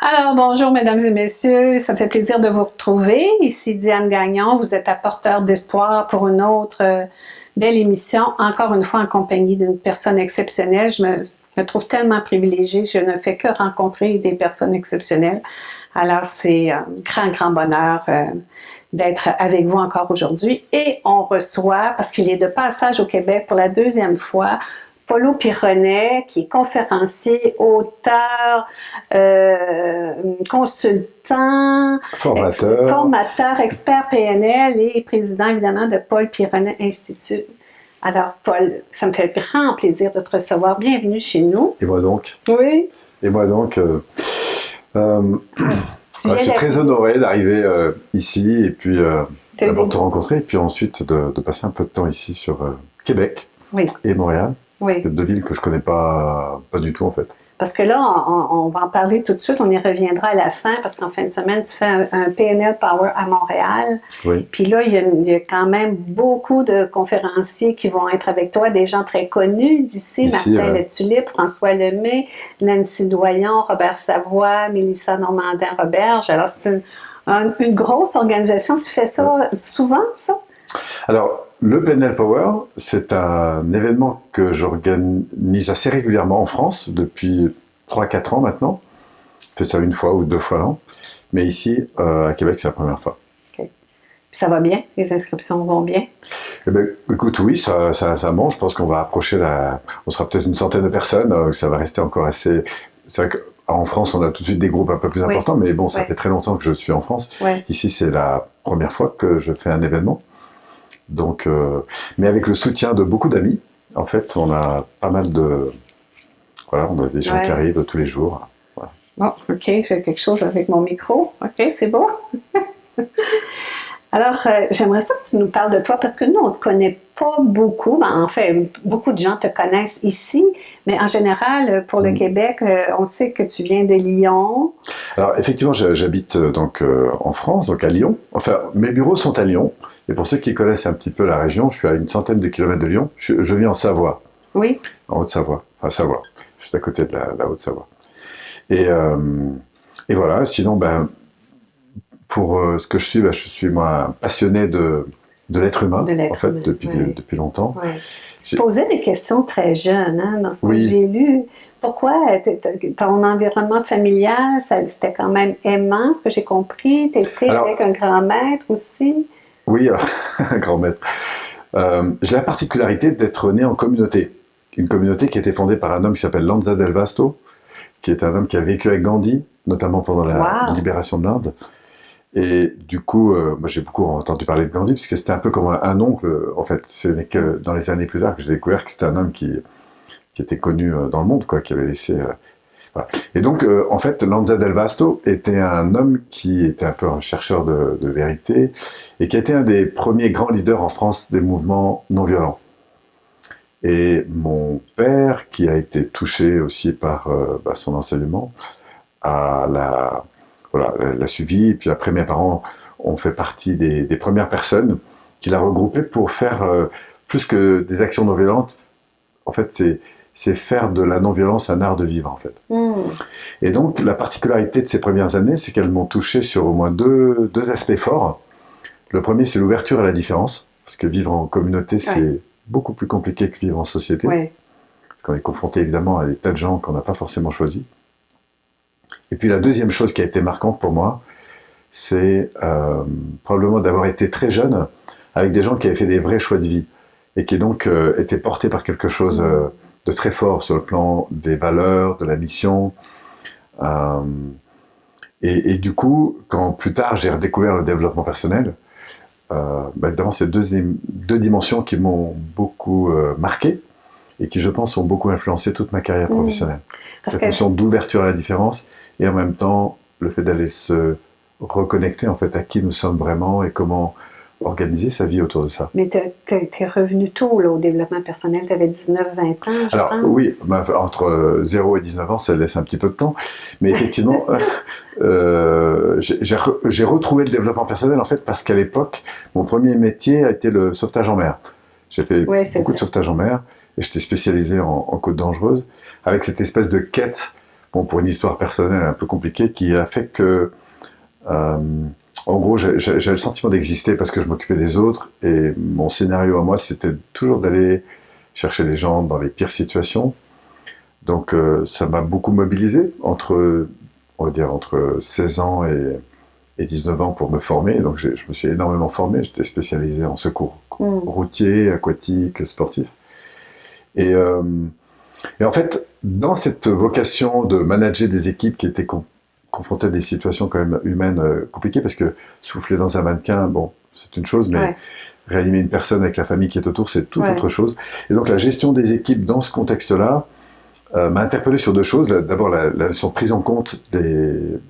Alors, bonjour mesdames et messieurs, ça me fait plaisir de vous retrouver. Ici Diane Gagnon, vous êtes apporteur d'espoir pour une autre belle émission, encore une fois en compagnie d'une personne exceptionnelle. Je me trouve tellement privilégiée, je ne fais que rencontrer des personnes exceptionnelles. Alors, c'est un grand bonheur d'être avec vous encore aujourd'hui. Et on reçoit, parce qu'il est de passage au Québec pour la deuxième fois, Paulo Pironnet, qui est conférencier, auteur, consultant, formateur, expert PNL et président évidemment de Paul Pironnet Institute. Alors Paul, ça me fait grand plaisir de te recevoir. Bienvenue chez nous. Et moi donc. Oui. Et moi donc. Je suis très honoré d'arriver ici et puis d'abord de te rencontrer et puis ensuite de passer un peu de temps ici sur Québec et Montréal. Oui. Deux villes que je connais pas du tout en fait. Parce que là, on va en parler tout de suite, on y reviendra à la fin, parce qu'en fin de semaine, tu fais un PNL Power à Montréal. Oui. Puis là, il y a quand même beaucoup de conférenciers qui vont être avec toi, des gens très connus d'ici, Martin Latulippe, François Lemay, Nancy Doyon, Robert Savoie, Mélissa Normandin-Roberge. Alors, c'est une grosse organisation. Tu fais ça souvent, ça? Alors, le PNL Power, c'est un événement que j'organise assez régulièrement en France depuis 3-4 ans maintenant. Je fais ça une fois ou 2 fois l'an. Mais ici, à Québec, c'est la première fois. Okay. Ça va bien? Les inscriptions vont bien? Eh bien, écoute, oui, ça monte. Je pense qu'on va approcher on sera peut-être une centaine de personnes. Ça va rester encore assez... C'est vrai qu'en France, on a tout de suite des groupes un peu plus importants. Mais bon, ça fait très longtemps que je suis en France. Ici, c'est la première fois que je fais un événement. Donc, mais avec le soutien de beaucoup d'amis, en fait, on a pas mal de... Voilà, on a des gens qui arrivent tous les jours. Voilà. Oh, OK, j'ai quelque chose avec mon micro. OK, c'est bon. Alors, j'aimerais ça que tu nous parles de toi, parce que nous, on ne te connaît pas beaucoup. Ben, en fait, beaucoup de gens te connaissent ici, mais en général, pour le Québec, on sait que tu viens de Lyon. Alors, effectivement, j'habite donc en France, donc à Lyon. Enfin, mes bureaux sont à Lyon. Et pour ceux qui connaissent un petit peu la région, je suis à une centaine de kilomètres de Lyon. Je vis en Savoie. Oui. En Haute-Savoie. Enfin, Savoie. Je suis à côté de la Haute-Savoie. Et voilà. Sinon, pour ce que je suis moi passionné de l'être humain, en fait, depuis longtemps. Oui. Tu posais des questions très jeunes, hein, dans ce que j'ai lu. Pourquoi ton environnement familial, c'était quand même aimant, ce que j'ai compris. Tu étais avec un grand maître aussi. Oui, un grand maître. J'ai la particularité d'être né en communauté. Une communauté qui a été fondée par un homme qui s'appelle Lanza Del Vasto, qui est un homme qui a vécu avec Gandhi, notamment pendant la libération de l'Inde. Et du coup, moi j'ai beaucoup entendu parler de Gandhi, puisque c'était un peu comme un oncle, en fait. Ce n'est que dans les années plus tard que j'ai découvert que c'était un homme qui était connu dans le monde, quoi, qui avait laissé... Voilà. Et donc, en fait, Lanza Del Vasto était un homme qui était un peu un chercheur de vérité, et qui a été un des premiers grands leaders en France des mouvements non violents. Et mon père, qui a été touché aussi par son enseignement, l'a suivi. Et puis après, mes parents ont fait partie des premières personnes qu'il a regroupées pour faire plus que des actions non violentes. En fait, c'est faire de la non-violence un art de vivre, en fait. Et donc, la particularité de ces premières années, c'est qu'elles m'ont touché sur au moins deux aspects forts. Le premier, c'est l'ouverture à la différence, parce que vivre en communauté, c'est beaucoup plus compliqué que vivre en société. Parce qu'on est confronté, évidemment, à des tas de gens qu'on n'a pas forcément choisis. Et puis la deuxième chose qui a été marquante pour moi, c'est probablement d'avoir été très jeune avec des gens qui avaient fait des vrais choix de vie et qui donc étaient portés par quelque chose de très fort sur le plan des valeurs, de la mission. Et du coup, quand plus tard j'ai redécouvert le développement personnel, évidemment c'est deux dimensions qui m'ont beaucoup marqué et qui, je pense, ont beaucoup influencé toute ma carrière professionnelle. Cette notion d'ouverture à la différence et en même temps le fait d'aller se reconnecter en fait à qui nous sommes vraiment et comment organiser sa vie autour de ça. Mais tu es revenu tôt là, au développement personnel, tu avais 19-20 ans, je pense. Oui, entre 0 et 19 ans, ça laisse un petit peu de temps, mais effectivement, j'ai retrouvé le développement personnel en fait parce qu'à l'époque, mon premier métier a été le sauvetage en mer. J'ai fait beaucoup de sauvetage en mer et j'étais spécialisé en côte dangereuse avec cette espèce de quête bon, pour une histoire personnelle un peu compliquée, qui a fait que, en gros, j'avais le sentiment d'exister parce que je m'occupais des autres, et mon scénario à moi, c'était toujours d'aller chercher les gens dans les pires situations. Donc, ça m'a beaucoup mobilisé on va dire, entre 16 ans et 19 ans pour me former. Donc, je me suis énormément formé. J'étais spécialisé en secours routier, aquatique, sportif. Et en fait, dans cette vocation de manager des équipes qui étaient confrontées à des situations quand même humaines compliquées, parce que souffler dans un mannequin, bon, c'est une chose, mais réanimer une personne avec la famille qui est autour, c'est toute autre chose. Et donc la gestion des équipes dans ce contexte-là m'a interpellé sur deux choses. D'abord, la notion de prise en compte de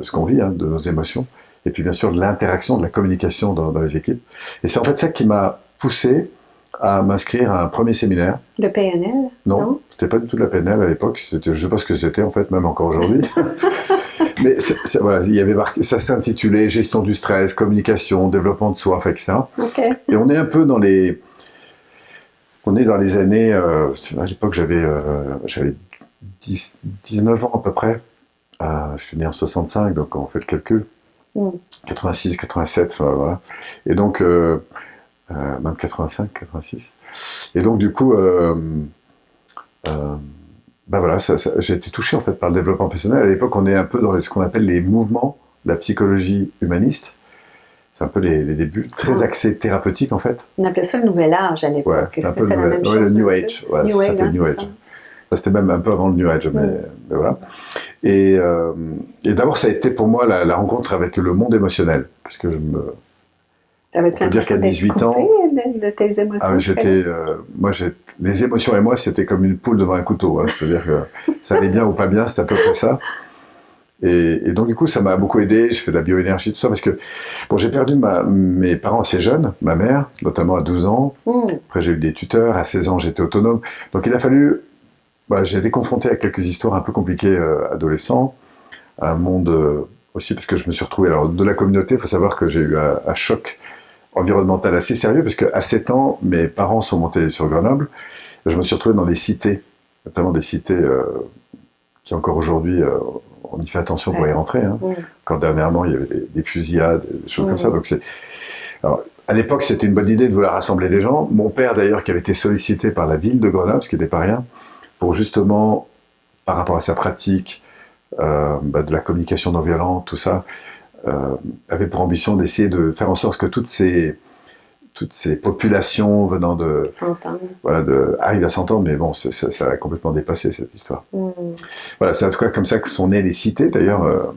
ce qu'on vit, hein, de nos émotions, et puis bien sûr de l'interaction, de la communication dans les équipes. Et c'est en fait ça qui m'a poussé à m'inscrire à un premier séminaire. De PNL? Non, c'était pas du tout de la PNL à l'époque. Je sais pas ce que c'était en fait, même encore aujourd'hui. Mais voilà, il y avait marqué, ça s'intitulait Gestion du stress, communication, développement de soi, etc. Okay. Et on est un peu dans les années. À l'époque, j'avais 19 ans à peu près. Je suis né en 65, donc on fait le calcul. 86, 87, voilà. Et donc. Même 85, 86. Et donc, du coup, voilà, j'ai été touché en fait par le développement personnel. À l'époque, on est un peu dans ce qu'on appelle les mouvements de la psychologie humaniste. C'est un peu les débuts, très axés thérapeutiques en fait. On appelait ça le nouvel âge à l'époque. Ouais, Est-ce que c'était la même chose? Le New Age. Ouais, New Age, New Age. C'était même un peu avant le New Age, mais voilà. Et d'abord, ça a été pour moi la rencontre avec le monde émotionnel, parce que T'avais-tu l'impression d'être coupé de tes émotions? Les émotions et moi, c'était comme une poule devant un couteau. Hein. C'est-à-dire que ça allait bien ou pas bien, c'était à peu près ça. Et donc, du coup, ça m'a beaucoup aidé. J'ai fait de la bioénergie, tout ça, parce que bon, j'ai perdu mes parents assez jeunes, ma mère, notamment à 12 ans. Après, j'ai eu des tuteurs. À 16 ans, j'étais autonome. Donc, il a fallu... j'ai été confronté à quelques histoires un peu compliquées adolescent, à un monde aussi, parce que je me suis retrouvé... Alors, de la communauté, il faut savoir que j'ai eu un choc environnemental assez sérieux, parce qu'à 7 ans, mes parents sont montés sur Grenoble. Je me suis retrouvé dans des cités, notamment des cités qui encore aujourd'hui, on y fait attention pour y rentrer. Hein. Quand dernièrement, il y avait des fusillades, des choses comme ça. Donc alors, à l'époque, c'était une bonne idée de vouloir rassembler des gens. Mon père, d'ailleurs, qui avait été sollicité par la ville de Grenoble, ce qui n'était pas rien, pour justement, par rapport à sa pratique, de la communication non violente, tout ça, avait pour ambition d'essayer de faire en sorte que toutes ces populations venant de... arrivent à s'entendre, mais bon, ça a complètement dépassé cette histoire. Voilà, c'est en tout cas comme ça que sont nées les cités, d'ailleurs,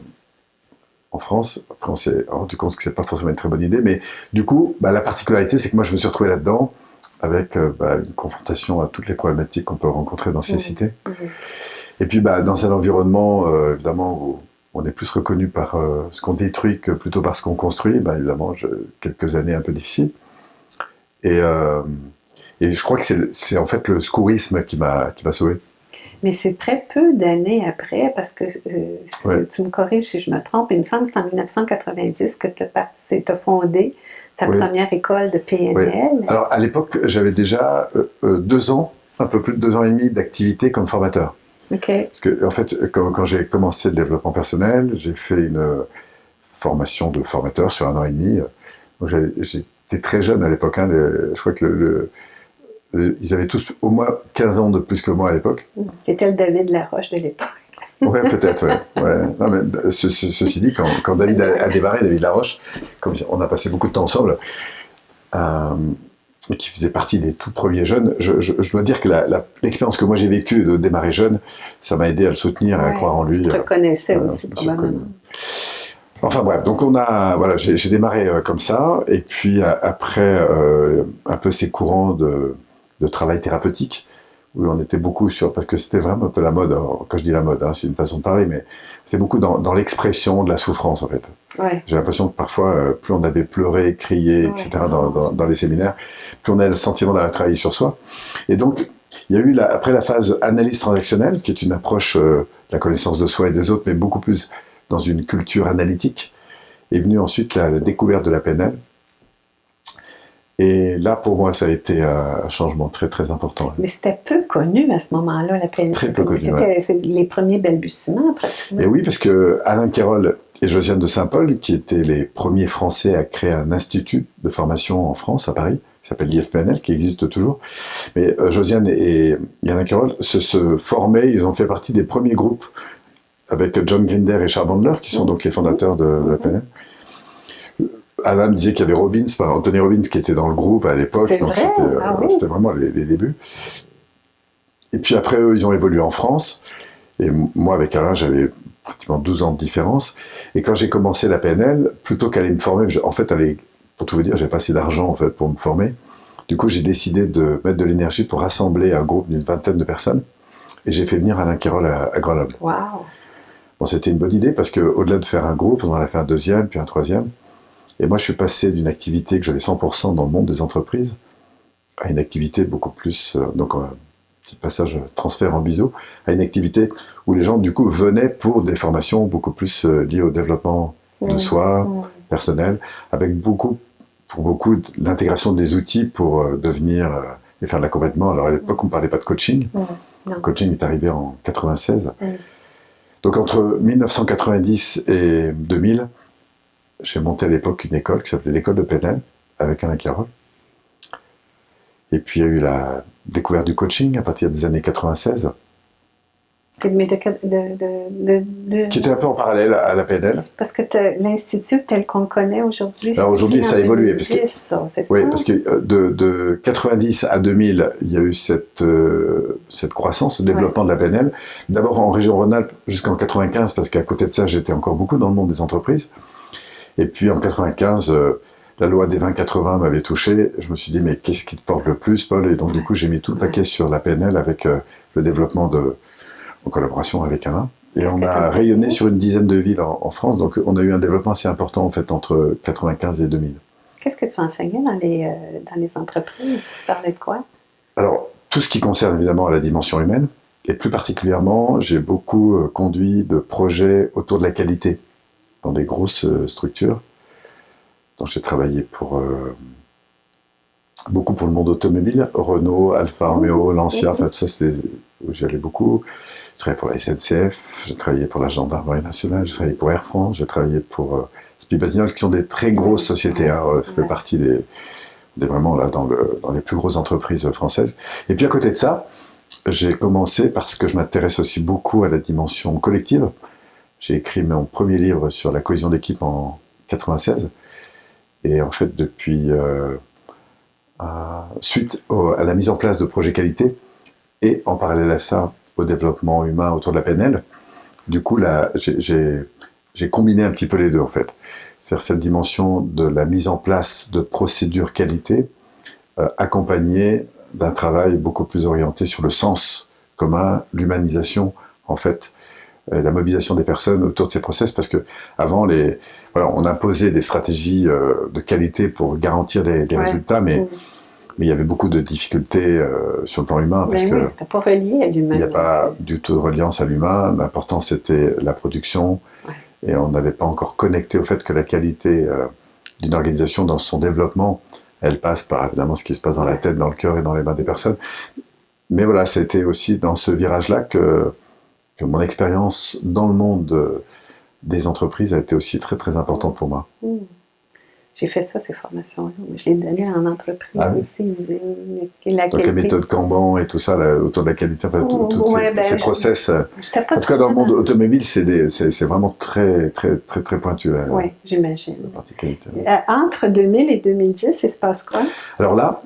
en France. Après, on s'est rendu compte que c'est pas forcément une très bonne idée, mais du coup, la particularité, c'est que moi, je me suis retrouvé là-dedans, avec une confrontation à toutes les problématiques qu'on peut rencontrer dans ces cités. Et puis, dans un environnement, évidemment, où on est plus reconnu par ce qu'on détruit que plutôt par ce qu'on construit, évidemment, quelques années un peu difficiles. Et je crois que c'est en fait le secourisme qui m'a sauvé. Mais c'est très peu d'années après, parce que tu me corriges si je me trompe, il me semble que c'est en 1990 que tu as fondé ta première école de PNL. Oui. Alors à l'époque, j'avais déjà 2 ans, un peu plus de 2 ans et demi d'activité comme formateur. Okay. Parce que, en fait, quand j'ai commencé le développement personnel, j'ai fait une formation de formateur sur 1 an et demi. Donc j'étais très jeune à l'époque. Hein, je crois que ils avaient tous au moins 15 ans de plus que moi à l'époque. C'était le David Laroche de l'époque. Ouais, peut-être, ouais. Non, mais ceci dit, quand David a démarré, David Laroche, comme on a passé beaucoup de temps ensemble, et qui faisait partie des tout premiers jeunes, je dois dire que l'expérience que moi j'ai vécue de démarrer jeune, ça m'a aidé à le soutenir et à croire en lui. Tu te reconnaissais aussi, probablement. Enfin bref, donc j'ai démarré comme ça, et puis après un peu ces courants de travail thérapeutique, où on était beaucoup parce que c'était vraiment un peu la mode, alors, quand je dis la mode, hein, c'est une façon de parler, mais c'était beaucoup dans l'expression de la souffrance en fait. Ouais. J'ai l'impression que parfois, plus on avait pleuré, crié, etc. dans les séminaires, plus on a le sentiment d'avoir travaillé sur soi. Et donc, il y a eu après la phase analyse transactionnelle, qui est une approche de la connaissance de soi et des autres, mais beaucoup plus dans une culture analytique, est venue ensuite la découverte de la PNL. Et là, pour moi, ça a été un changement très, très important. Mais c'était peu connu à ce moment-là, la PNL. Très peu connu, C'est les premiers balbutiements, pratiquement. Et oui, parce que Alain Carroll et Josiane de Saint-Paul, qui étaient les premiers Français à créer un institut de formation en France, à Paris, qui s'appelle l'IFPNL, qui existe toujours. Mais Josiane et Alain Carroll se formaient, ils ont fait partie des premiers groupes avec John Grinder et Charles Bandler, qui sont donc les fondateurs de la PNL. Alain me disait qu'il y avait Robbins, Anthony Robbins, qui était dans le groupe à l'époque. C'est donc vrai? C'était vraiment les débuts. Et puis après, eux, ils ont évolué en France. Et moi, avec Alain, j'avais pratiquement 12 ans de différence. Et quand j'ai commencé la PNL, plutôt qu'aller me former, en fait, pour tout vous dire, j'avais pas assez d'argent en fait, pour me former. Du coup, j'ai décidé de mettre de l'énergie pour rassembler un groupe d'une vingtaine de personnes. Et j'ai fait venir Alain Carroll à Grenoble. Wow. Bon, c'était une bonne idée parce qu'au-delà de faire un groupe, on en a fait un deuxième, puis un troisième. Et moi, je suis passé d'une activité que j'avais 100% dans le monde des entreprises à une activité beaucoup plus, donc un petit passage transfert en biseau, à une activité où les gens, du coup, venaient pour des formations beaucoup plus liées au développement de soi, personnel, avec pour beaucoup, l'intégration des outils pour devenir et faire de l'accompagnement. Alors, à l'époque, on ne parlait pas de coaching. Le coaching est arrivé en 96. Donc, entre 1990 et 2000, j'ai monté à l'époque une école qui s'appelait l'école de PNL avec Alain Carroll. Et puis il y a eu la découverte du coaching à partir des années 96. Mais qui était un peu en parallèle à la PNL. Parce que l'Institut tel qu'on le connaît aujourd'hui, alors aujourd'hui ça a évolué. C'est oui, parce que de 90 à 2000, il y a eu cette croissance, ce développement de la PNL. D'abord en région Rhône-Alpes jusqu'en 95, parce qu'à côté de ça, j'étais encore beaucoup dans le monde des entreprises. Et puis en 95, la loi des 20-80 m'avait touché. Je me suis dit, mais qu'est-ce qui te porte le plus, Paul? Et donc du coup, j'ai mis tout le paquet sur la PNL avec le développement en collaboration avec Alain. Et on a rayonné sur une dizaine de villes en France. Donc on a eu un développement assez important en fait entre 95 et 2000. Qu'est-ce que tu enseignais dans les entreprises? Tu parlais de quoi? Alors, tout ce qui concerne évidemment la dimension humaine. Et plus particulièrement, j'ai beaucoup conduit de projets autour de la qualité dans des grosses structures. Donc j'ai travaillé beaucoup pour le monde automobile, Renault, Alfa Romeo, Lancia, enfin tout ça, c'était où j'y allais beaucoup. Je travaillais pour la SNCF, j'ai travaillé pour la Gendarmerie nationale, j'ai travaillé pour Air France, j'ai travaillé pour Spibatinol, qui sont des très grosses sociétés. Ça fait partie des vraiment là dans les plus grosses entreprises françaises. Et puis à côté de ça, j'ai commencé parce que je m'intéresse aussi beaucoup à la dimension collective. J'ai écrit mon premier livre sur la cohésion d'équipe en 96. Et en fait, depuis, suite à la mise en place de projets qualité, et en parallèle à ça, au développement humain autour de la PNL, du coup, là, j'ai combiné un petit peu les deux, en fait. C'est-à-dire cette dimension de la mise en place de procédures qualité, accompagnée d'un travail beaucoup plus orienté sur le sens commun, l'humanisation, en fait, la mobilisation des personnes autour de ces process, parce que avant on imposait des stratégies de qualité pour garantir des résultats, mais il y avait beaucoup de difficultés sur le plan humain, parce que c'était pas relié à l'humain. Il n'y a pas du tout de reliance à l'humain. L'important c'était la production, et on n'avait pas encore connecté au fait que la qualité d'une organisation dans son développement, elle passe par évidemment ce qui se passe dans la tête, dans le cœur et dans les mains des personnes. Mais voilà, c'était aussi dans ce virage-là que mon expérience dans le monde des entreprises a été aussi très très importante pour moi. J'ai fait ça, ces formations-là. Je l'ai donné en entreprise aussi. Donc les méthodes Kanban et tout ça, autour de la qualité, enfin, ces process. En tout cas, dans le monde automobile, c'est vraiment très très très très pointu. Oui, j'imagine. Entre 2000 et 2010, il se passe quoi? Alors là,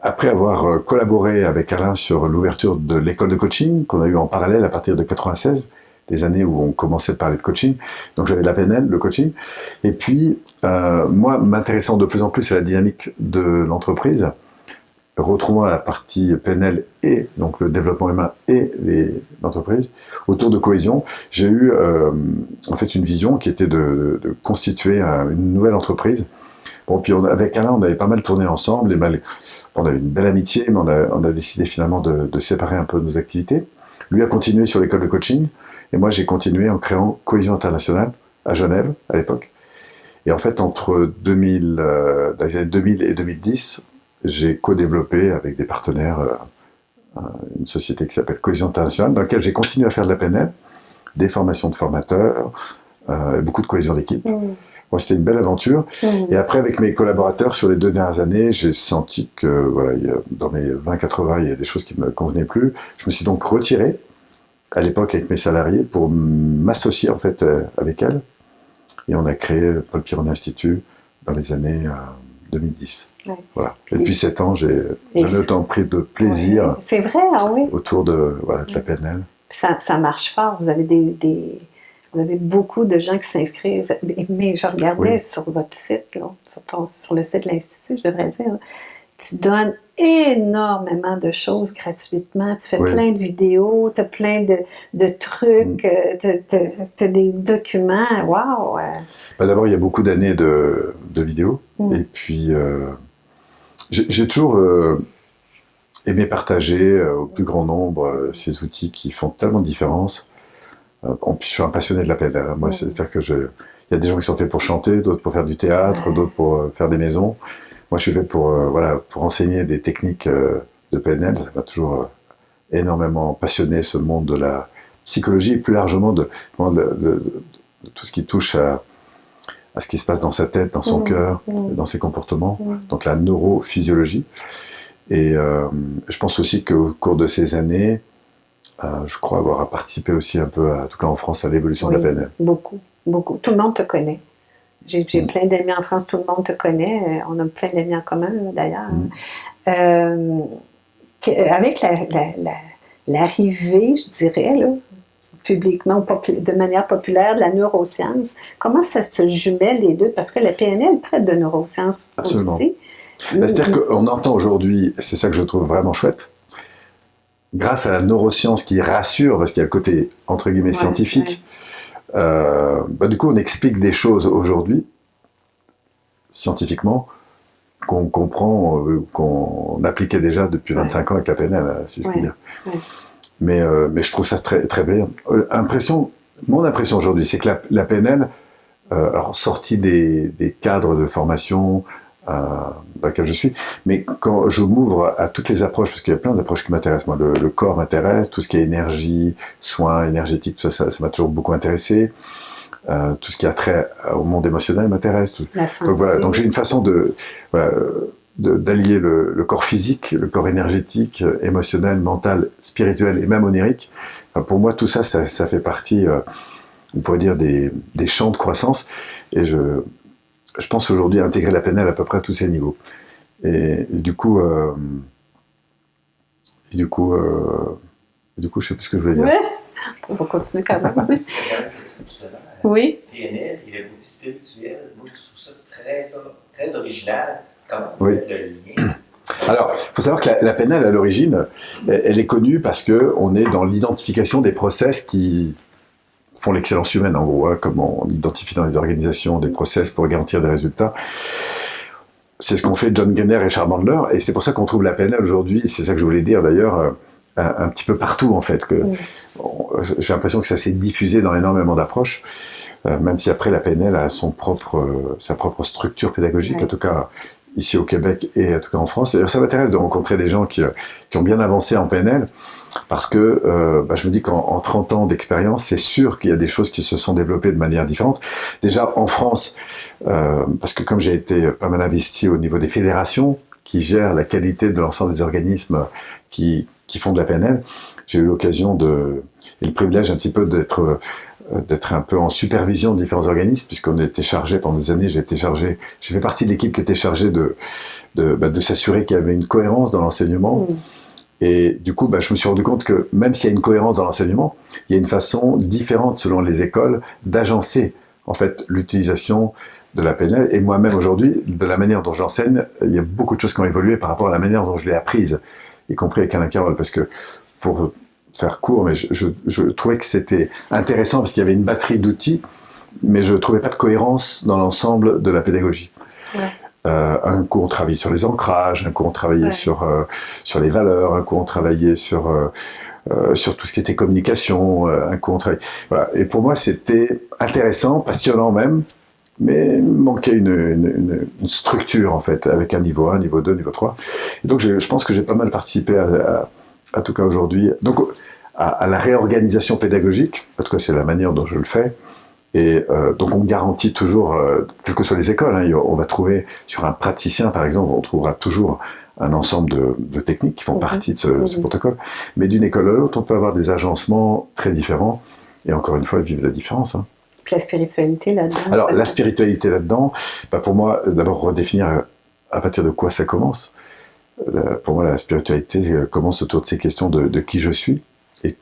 après avoir collaboré avec Alain sur l'ouverture de l'école de coaching qu'on a eu en parallèle à partir de 96, des années où on commençait de parler de coaching, donc j'avais de la PNL, le coaching, et puis moi m'intéressant de plus en plus à la dynamique de l'entreprise, retrouvant la partie PNL et donc le développement humain et l'entreprise, autour de cohésion, j'ai eu en fait une vision qui était de constituer une nouvelle entreprise. Bon, puis avec Alain, on avait pas mal tourné ensemble, on avait une belle amitié, mais on a décidé finalement de séparer un peu nos activités. Lui a continué sur l'école de coaching, et moi j'ai continué en créant Cohésion Internationale à Genève, à l'époque. Et en fait, entre 2000, dans les années 2000 et 2010, j'ai co-développé avec des partenaires une société qui s'appelle Cohésion Internationale, dans laquelle j'ai continué à faire de la PNL, des formations de formateurs, et beaucoup de cohésion d'équipe. Bon, c'était une belle aventure. Et après, avec mes collaborateurs, sur les 2 dernières années, j'ai senti que voilà, dans mes 20-80, il y a des choses qui ne me convenaient plus. Je me suis donc retiré, à l'époque, avec mes salariés, pour m'associer en fait avec elles. Et on a créé Paul Piron Institute dans les années 2010. Ouais. Voilà. Et depuis 7 ans, j'ai jamais autant pris de plaisir c'est vrai, oui. autour de la PNL. Ça marche fort. Vous avez vous avez beaucoup de gens qui s'inscrivent. Mais je regardais sur votre site, là, sur le site de l'Institut, je devrais dire, là, tu donnes énormément de choses gratuitement. Tu fais plein de vidéos, tu as plein de trucs, tu as des documents. Wow! D'abord, il y a beaucoup d'années de vidéos. Et puis, j'ai toujours aimé partager au plus grand nombre ces outils qui font tellement de différence. Je suis un passionné de la PNL. Moi, c'est-à-dire que il y a des gens qui sont faits pour chanter, d'autres pour faire du théâtre, d'autres pour faire des maisons. Moi, je suis fait pour enseigner des techniques de PNL. Ça m'a toujours énormément passionné, ce monde de la psychologie, et plus largement de tout ce qui touche à ce qui se passe dans sa tête, dans son cœur, dans ses comportements. Donc la neurophysiologie. Et je pense aussi qu'au cours de ces années, je crois avoir participé aussi un peu, en tout cas en France, à l'évolution de la PNL. Beaucoup, beaucoup. Tout le monde te connaît. J'ai plein d'amis en France, tout le monde te connaît. On a plein d'amis en commun, d'ailleurs. Avec l'arrivée, je dirais, là, publiquement, de manière populaire, de la neuroscience, comment ça se jumelle les deux? Parce que la PNL traite de neurosciences aussi. C'est-à-dire qu'on entend aujourd'hui, c'est ça que je trouve vraiment chouette, grâce à la neuroscience qui rassure, parce qu'il y a le côté, entre guillemets, scientifique, du coup, on explique des choses aujourd'hui, scientifiquement, qu'on comprend, qu'on appliquait déjà depuis 25 ans avec la PNL, si je puis dire. Mais je trouve ça très, très bien. Mon impression aujourd'hui, c'est que la PNL, alors sortie des cadres de formation dans lesquels je suis, mais quand je m'ouvre à toutes les approches, parce qu'il y a plein d'approches qui m'intéressent, moi, le corps m'intéresse, tout ce qui est énergie, soins énergétiques, tout ça m'a toujours beaucoup intéressé. Tout ce qui a trait au monde émotionnel m'intéresse. Donc voilà, donc j'ai une façon d'allier le corps physique, le corps énergétique, émotionnel, mental, spirituel et même onirique. Enfin, pour moi, tout ça fait partie, on pourrait dire, des champs de croissance. Et je pense aujourd'hui intégrer la PNL à peu près à tous ces niveaux. Et du coup, je sais plus ce que je voulais dire. Ouais, on va continuer quand même. Oui. PNL et le côté spirituel, moi je trouve ça très original. Comment vous faites le lien? Alors, il faut savoir que la PNL, à l'origine, elle est connue parce qu'on est dans l'identification des process qui font l'excellence humaine, en gros, comme on identifie dans les organisations des process pour garantir des résultats. C'est ce qu'ont fait John Gardner et Charles Bandler, et c'est pour ça qu'on trouve la PNL aujourd'hui, c'est ça que je voulais dire d'ailleurs, un petit peu partout en fait. J'ai l'impression que ça s'est diffusé dans énormément d'approches, même si après la PNL a sa propre structure pédagogique, en tout cas ici au Québec et en tout cas en France. D'ailleurs, ça m'intéresse de rencontrer des gens qui ont bien avancé en PNL, parce que je me dis qu'en 30 ans d'expérience, c'est sûr qu'il y a des choses qui se sont développées de manière différente. Déjà en France, parce que comme j'ai été pas mal investi au niveau des fédérations qui gèrent la qualité de l'ensemble des organismes qui font de la PNL, j'ai eu l'occasion et le privilège un petit peu d'être un peu en supervision de différents organismes, puisqu'on était chargé pendant des années, j'ai fait partie de l'équipe qui était chargée de s'assurer qu'il y avait une cohérence dans l'enseignement. Et du coup, je me suis rendu compte que même s'il y a une cohérence dans l'enseignement, il y a une façon différente selon les écoles d'agencer en fait l'utilisation de la PNL. Et moi-même aujourd'hui, de la manière dont j'enseigne, il y a beaucoup de choses qui ont évolué par rapport à la manière dont je l'ai apprise, y compris avec Alain Carole, parce que pour faire court, mais je trouvais que c'était intéressant parce qu'il y avait une batterie d'outils, mais je ne trouvais pas de cohérence dans l'ensemble de la pédagogie. Un coup on travaillait sur les ancrages, un coup on travaillait sur les valeurs, un coup on travaillait sur tout ce qui était communication, un coup on travaillait... Voilà. Et pour moi c'était intéressant, passionnant même, mais il manquait une structure, en fait, avec un niveau 1, niveau 2, niveau 3. Et donc, je pense que j'ai pas mal participé à tout cas aujourd'hui, donc à la réorganisation pédagogique, en tout cas c'est la manière dont je le fais, et donc on garantit toujours, quelles que soient les écoles, hein, on va trouver sur un praticien par exemple, on trouvera toujours un ensemble de techniques qui font partie de ce protocole, mais d'une école à l'autre on peut avoir des agencements très différents, et encore une fois vivre la différence. Hein. Puis la spiritualité là-dedans. Alors la spiritualité là-dedans, pour moi d'abord redéfinir à partir de quoi ça commence. Pour moi, la spiritualité commence autour de ces questions de qui je suis et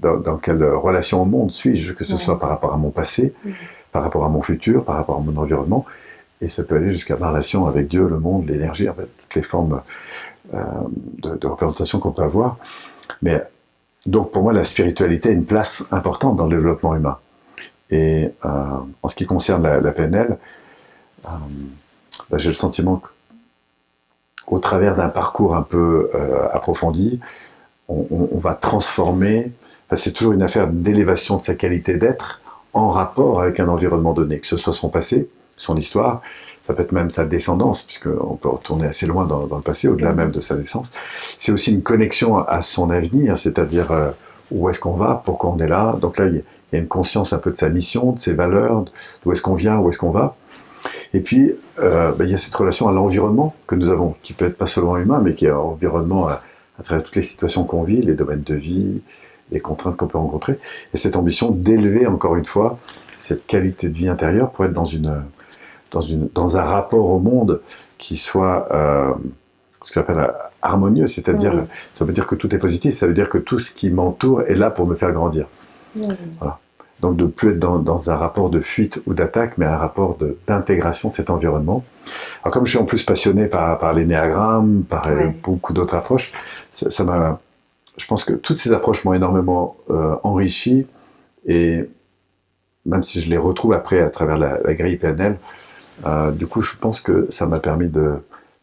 dans quelle relation au monde suis-je, que ce soit par rapport à mon passé, par rapport à mon futur, par rapport à mon environnement. Et ça peut aller jusqu'à ma relation avec Dieu, le monde, l'énergie, en fait, toutes les formes de représentation qu'on peut avoir. Mais donc, pour moi, la spiritualité a une place importante dans le développement humain. Et en ce qui concerne la PNL, j'ai le sentiment que au travers d'un parcours un peu approfondi, on va transformer, c'est toujours une affaire d'élévation de sa qualité d'être en rapport avec un environnement donné, que ce soit son passé, son histoire, ça peut être même sa descendance, puisqu'on peut retourner assez loin dans le passé, au-delà même de sa naissance. C'est aussi une connexion à son avenir, c'est-à-dire où est-ce qu'on va, pourquoi on est là. Donc là, il y a une conscience un peu de sa mission, de ses valeurs, d'où est-ce qu'on vient, où est-ce qu'on va. Et puis, il y a cette relation à l'environnement que nous avons, qui peut être pas seulement humain, mais qui est un environnement à travers toutes les situations qu'on vit, les domaines de vie, les contraintes qu'on peut rencontrer. Et cette ambition d'élever, encore une fois, cette qualité de vie intérieure pour être dans un rapport au monde qui soit ce qu'on appelle harmonieux, c'est-à-dire, ça veut dire que tout est positif, ça veut dire que tout ce qui m'entoure est là pour me faire grandir. Voilà. Donc de ne plus être dans un rapport de fuite ou d'attaque, mais un rapport d'intégration de cet environnement. Alors comme je suis en plus passionné par l'énéagramme, par beaucoup d'autres approches, je pense que toutes ces approches m'ont énormément enrichi, et même si je les retrouve après à travers la grille PNL, du coup je pense que ça m'a permis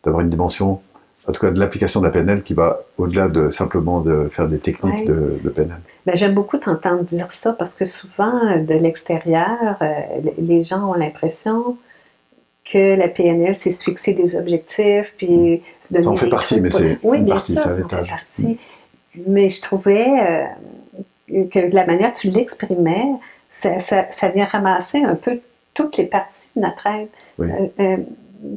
d'avoir une dimension, en tout cas de l'application de la PNL qui va au-delà de simplement de faire des techniques de PNL. Ben, j'aime beaucoup t'entendre dire ça parce que souvent, de l'extérieur, les gens ont l'impression que la PNL, c'est se fixer des objectifs, puis se donner ça en fait partie, mais c'est une partie, ça en fait partie. Mais je trouvais que de la manière que tu l'exprimais, ça vient ramasser un peu toutes les parties de notre être. Oui.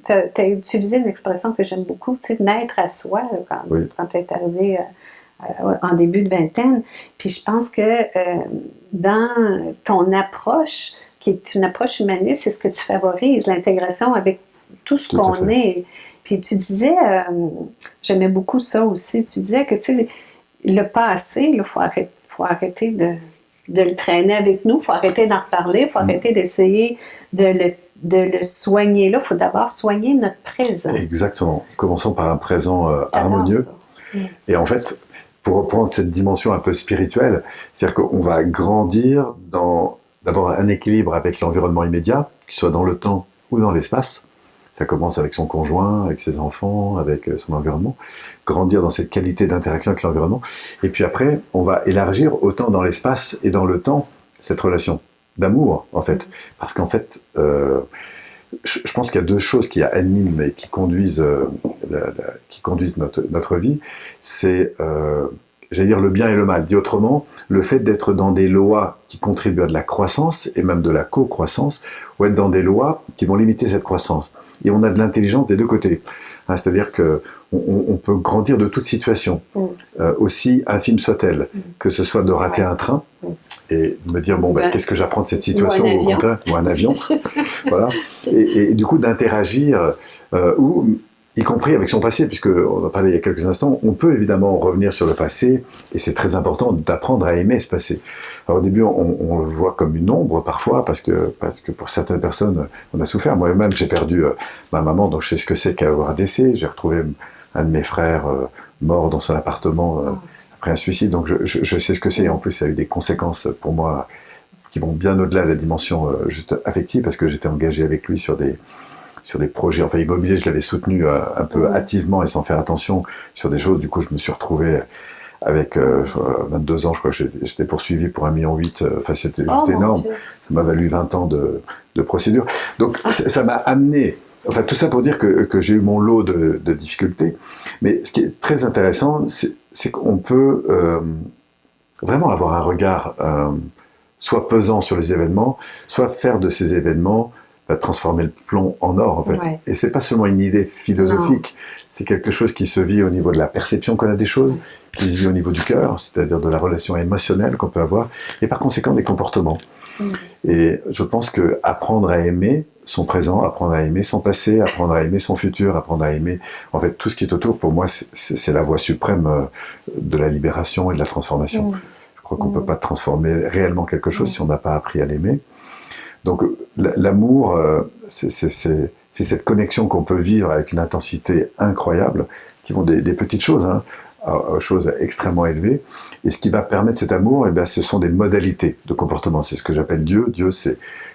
Tu as utilisé une expression que j'aime beaucoup, tu sais, naître à soi, quand tu es arrivé en début de vingtaine. Puis je pense que dans ton approche, qui est une approche humaniste, c'est ce que tu favorises, l'intégration avec tout ce qu'on est. Puis tu disais, j'aimais beaucoup ça aussi, tu disais que, tu sais, le passé, il faut arrêter de le traîner avec nous, il faut arrêter d'en reparler, il faut arrêter d'essayer de le soigner. Là, il faut d'abord soigner notre présent. Exactement. Commençons par un présent harmonieux. Et en fait, pour reprendre cette dimension un peu spirituelle, c'est-à-dire qu'on va grandir dans d'abord un équilibre avec l'environnement immédiat, qu'il soit dans le temps ou dans l'espace. Ça commence avec son conjoint, avec ses enfants, avec son environnement. Grandir dans cette qualité d'interaction avec l'environnement. Et puis après, on va élargir autant dans l'espace et dans le temps cette relation d'amour, en fait. Parce qu'en fait, je pense qu'il y a deux choses qui animent et qui conduisent notre vie. C'est, j'allais dire, le bien et le mal. Dit autrement, le fait d'être dans des lois qui contribuent à de la croissance et même de la co-croissance, ou être dans des lois qui vont limiter cette croissance. Et on a de l'intelligence des deux côtés. Hein, c'est-à-dire qu'on peut grandir de toute situation, aussi infime soit-elle, que ce soit de rater un train et de me dire, qu'est-ce que j'apprends de cette situation, ou un avion, voilà. Et du coup d'interagir, y compris avec son passé, puisqu'on en parlait il y a quelques instants, on peut évidemment revenir sur le passé, et c'est très important d'apprendre à aimer ce passé. Alors au début, on le voit comme une ombre parfois, parce que pour certaines personnes, on a souffert. Moi-même, j'ai perdu ma maman, donc je sais ce que c'est qu'avoir un décès. J'ai retrouvé un de mes frères mort dans son appartement après un suicide, donc je sais ce que c'est, et en plus, ça a eu des conséquences pour moi qui vont bien au-delà de la dimension juste affective, parce que j'étais engagé avec lui sur des projets, enfin immobiliers, je l'avais soutenu un peu hâtivement et sans faire attention sur des choses. Du coup, je me suis retrouvé avec 22 ans, je crois que j'étais poursuivi pour 1,8 million. Enfin, c'était énorme. Ça m'a valu 20 ans de de procédures. Donc ça m'a amené, enfin tout ça pour dire que j'ai eu mon lot de difficultés, mais ce qui est très intéressant, c'est qu'on peut vraiment avoir un regard soit pesant sur les événements, soit faire de ces événements transformer le plomb en or, en fait. Ouais. Et c'est pas seulement une idée philosophique, c'est quelque chose qui se vit au niveau de la perception qu'on a des choses, qui se vit au niveau du cœur, c'est-à-dire de la relation émotionnelle qu'on peut avoir, et par conséquent des comportements. Et je pense que apprendre à aimer son présent, apprendre à aimer son passé, apprendre à aimer son futur, apprendre à aimer, en fait, tout ce qui est autour, pour moi, c'est la voie suprême de la libération et de la transformation. Je crois qu'on peut pas transformer réellement quelque chose si on n'a pas appris à l'aimer. Donc l'amour, c'est cette connexion qu'on peut vivre avec une intensité incroyable, qui vont des petites choses, hein, aux choses extrêmement élevées. Et ce qui va permettre cet amour, eh bien, ce sont des modalités de comportement. C'est ce que j'appelle Dieu. Dieu,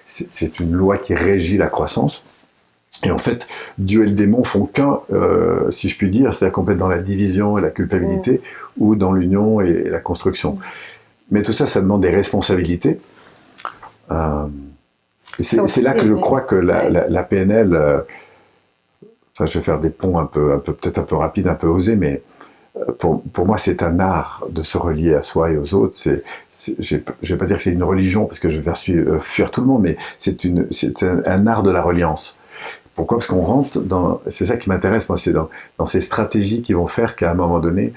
c'est une loi qui régit la croissance. Et en fait, Dieu et le démon font qu'un, si je puis dire, c'est-à-dire qu'on peut être dans la division et la culpabilité, ou dans l'union et la construction. Mais tout ça, ça demande des responsabilités. Et c'est là que je crois que la PNL, enfin je vais faire des ponts peut-être un peu rapides, un peu osés, mais pour moi c'est un art de se relier à soi et aux autres. Je vais pas dire que c'est une religion parce que je vais faire fuir tout le monde, mais c'est un art de la reliance. Pourquoi ? Parce qu'on rentre dans, c'est ça qui m'intéresse moi, c'est dans ces stratégies qui vont faire qu'à un moment donné,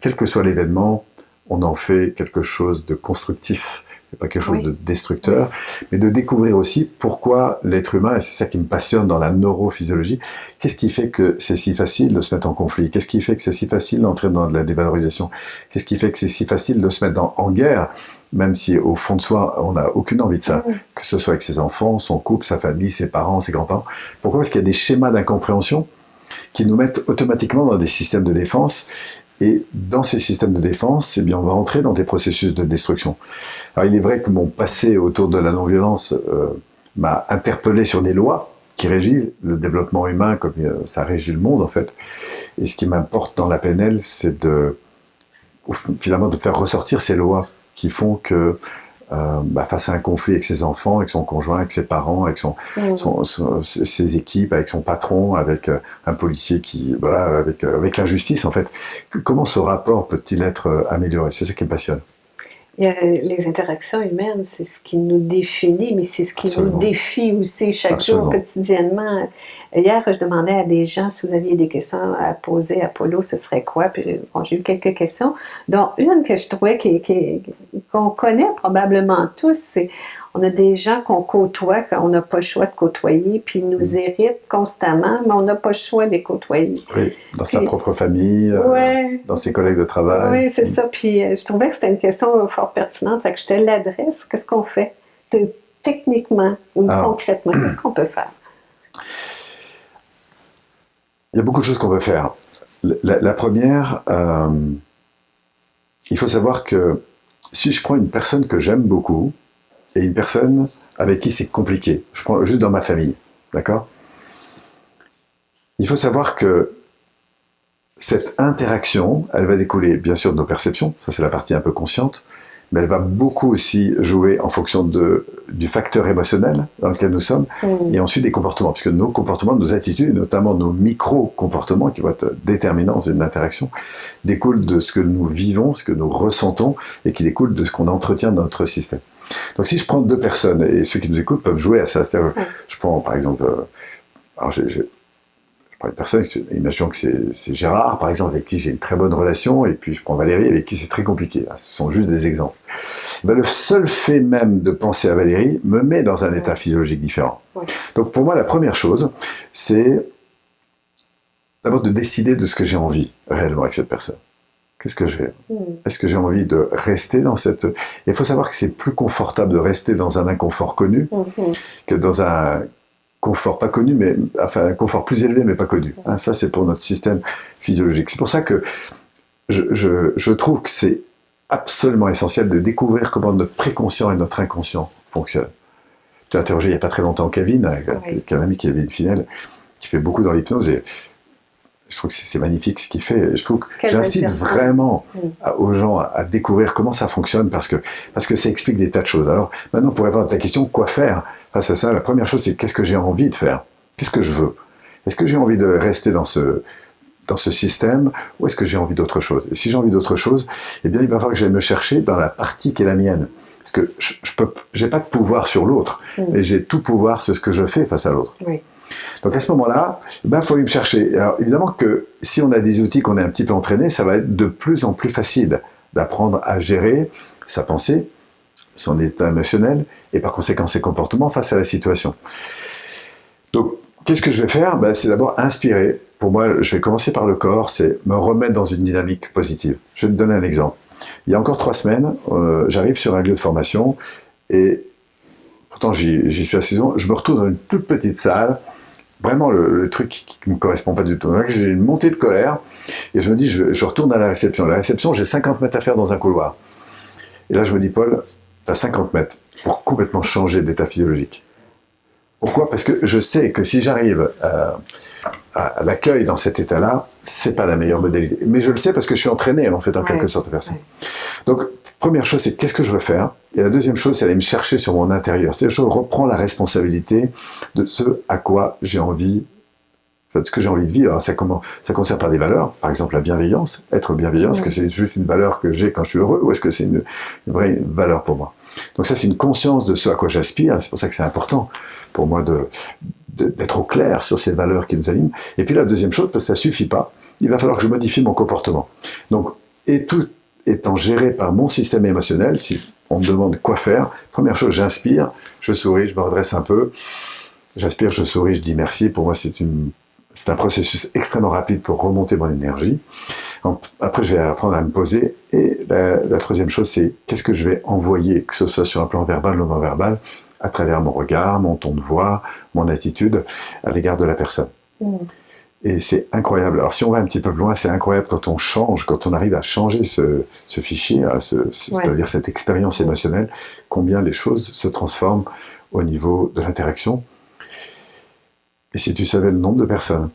quel que soit l'événement, on en fait quelque chose de constructif. C'est pas quelque chose de destructeur, mais de découvrir aussi pourquoi l'être humain, et c'est ça qui me passionne dans la neurophysiologie, qu'est-ce qui fait que c'est si facile de se mettre en conflit ? Qu'est-ce qui fait que c'est si facile d'entrer dans de la dévalorisation ? Qu'est-ce qui fait que c'est si facile de se mettre en guerre, même si au fond de soi, on n'a aucune envie de ça, que ce soit avec ses enfants, son couple, sa famille, ses parents, ses grands-parents. Pourquoi ? Parce qu'il y a des schémas d'incompréhension qui nous mettent automatiquement dans des systèmes de défense. Et dans ces systèmes de défense, eh bien, on va entrer dans des processus de destruction. Alors, il est vrai que mon passé autour de la non-violence m'a interpellé sur des lois qui régissent le développement humain comme ça régit le monde, en fait. Et ce qui m'importe dans la PNL, c'est finalement de faire ressortir ces lois qui font que face à un conflit avec ses enfants, avec son conjoint, avec ses parents, avec ses équipes, avec son patron, avec un policier avec l'injustice en fait. Comment ce rapport peut-il être amélioré ? C'est ça qui me passionne. Les interactions humaines, c'est ce qui nous définit, mais c'est ce qui nous défie aussi chaque jour, quotidiennement. Hier, je demandais à des gens si vous aviez des questions à poser à Paulo, ce serait quoi? Puis j'ai eu quelques questions, dont une que je trouvais qu'on connaît probablement tous, c'est on a des gens qu'on côtoie, qu'on n'a pas le choix de côtoyer, puis ils nous irritent constamment, mais on n'a pas le choix de les côtoyer. Oui, dans sa propre famille, dans ses collègues de travail. Oui, c'est ça. Puis je trouvais que c'était une question fort pertinente, fait que je te l'adresse. Qu'est-ce qu'on fait techniquement ou concrètement? Qu'est-ce qu'on peut faire? Il y a beaucoup de choses qu'on peut faire. La première, il faut savoir que si je prends une personne que j'aime beaucoup, et une personne avec qui c'est compliqué. Je prends juste dans ma famille, d'accord ? Il faut savoir que cette interaction, elle va découler bien sûr de nos perceptions, ça c'est la partie un peu consciente, mais elle va beaucoup aussi jouer en fonction du facteur émotionnel dans lequel nous sommes, et ensuite des comportements, puisque nos comportements, nos attitudes, notamment nos micro-comportements qui vont être déterminants dans une interaction, découlent de ce que nous vivons, ce que nous ressentons, et qui découlent de ce qu'on entretient dans notre système. Donc si je prends deux personnes, et ceux qui nous écoutent peuvent jouer à ça, c'est-à-dire, je prends par exemple, je prends une personne, imaginons que c'est Gérard par exemple, avec qui j'ai une très bonne relation, et puis je prends Valérie avec qui c'est très compliqué, ce sont juste des exemples. Le seul fait même de penser à Valérie me met dans un état physiologique différent. Donc pour moi la première chose, c'est d'abord de décider de ce que j'ai envie réellement avec cette personne. Qu'est-ce que j'ai ? Est-ce que j'ai envie de rester dans cette... Il faut savoir que c'est plus confortable de rester dans un inconfort connu que dans un confort pas connu, mais enfin un confort plus élevé mais pas connu. Ça c'est pour notre système physiologique. C'est pour ça que je trouve que c'est absolument essentiel de découvrir comment notre préconscient et notre inconscient fonctionnent. Tu as interrogé il n'y a pas très longtemps Kevin, avec un ami qui avait une finale, qui fait beaucoup dans l'hypnose, et je trouve que c'est magnifique ce qu'il fait. Je trouve que j'incite vraiment aux gens à découvrir comment ça fonctionne parce que ça explique des tas de choses. Alors maintenant, pour répondre à ta question, quoi faire ? face à ça, la première chose, c'est qu'est-ce que j'ai envie de faire? Qu'est-ce que je veux? Est-ce que j'ai envie de rester dans ce système ou est-ce que j'ai envie d'autre chose? Et si j'ai envie d'autre chose, eh bien, il va falloir que j'aille me chercher dans la partie qui est la mienne. Parce que je n'ai pas de pouvoir sur l'autre, mais j'ai tout pouvoir sur ce que je fais face à l'autre. Oui. Donc à ce moment-là, il faut aller me chercher. Alors évidemment que si on a des outils qu'on est un petit peu entraîné, ça va être de plus en plus facile d'apprendre à gérer sa pensée, son état émotionnel et par conséquent ses comportements face à la situation. Donc qu'est-ce que je vais faire? C'est d'abord inspirer. Pour moi, je vais commencer par le corps, c'est me remettre dans une dynamique positive. Je vais te donner un exemple. Il y a encore 3 semaines, j'arrive sur un lieu de formation et pourtant j'y suis assez souvent, je me retrouve dans une toute petite salle, vraiment le truc qui ne me correspond pas du tout. J'ai une montée de colère et je me dis, je retourne à la réception. La réception, j'ai 50 mètres à faire dans un couloir. Et là, je me dis, Paul, tu as 50 mètres pour complètement changer d'état physiologique. Pourquoi? Parce que je sais que si j'arrive à l'accueil dans cet état-là, c'est pas la meilleure modalité. Mais je le sais parce que je suis entraîné, en fait, en quelque sorte, à faire ça. Donc, première chose, c'est qu'est-ce que je veux faire? Et la deuxième chose, c'est aller me chercher sur mon intérieur. C'est-à-dire, je reprends la responsabilité de ce à quoi j'ai envie, de ce que j'ai envie de vivre. Alors, ça concerne par des valeurs, par exemple la bienveillance, être bienveillant, est-ce que c'est juste une valeur que j'ai quand je suis heureux, ou est-ce que c'est une vraie valeur pour moi? Donc ça, c'est une conscience de ce à quoi j'aspire, c'est pour ça que c'est important pour moi d'être au clair sur ces valeurs qui nous animent. Et puis la deuxième chose, parce que ça ne suffit pas, il va falloir que je modifie mon comportement. Donc, et tout étant géré par mon système émotionnel, si on me demande quoi faire, première chose, j'inspire, je souris, je me redresse un peu, j'inspire, je souris, je dis merci. Pour moi, c'est un processus extrêmement rapide pour remonter mon énergie. Après, je vais apprendre à me poser. Et la troisième chose, c'est qu'est-ce que je vais envoyer, que ce soit sur un plan verbal ou non verbal, à travers mon regard, mon ton de voix, mon attitude à l'égard de la personne. Et c'est incroyable. Alors si on va un petit peu plus loin, c'est incroyable quand on change, quand on arrive à changer ce fichier, c'est-à-dire cette expérience émotionnelle, combien les choses se transforment au niveau de l'interaction. Et si tu savais le nombre de personnes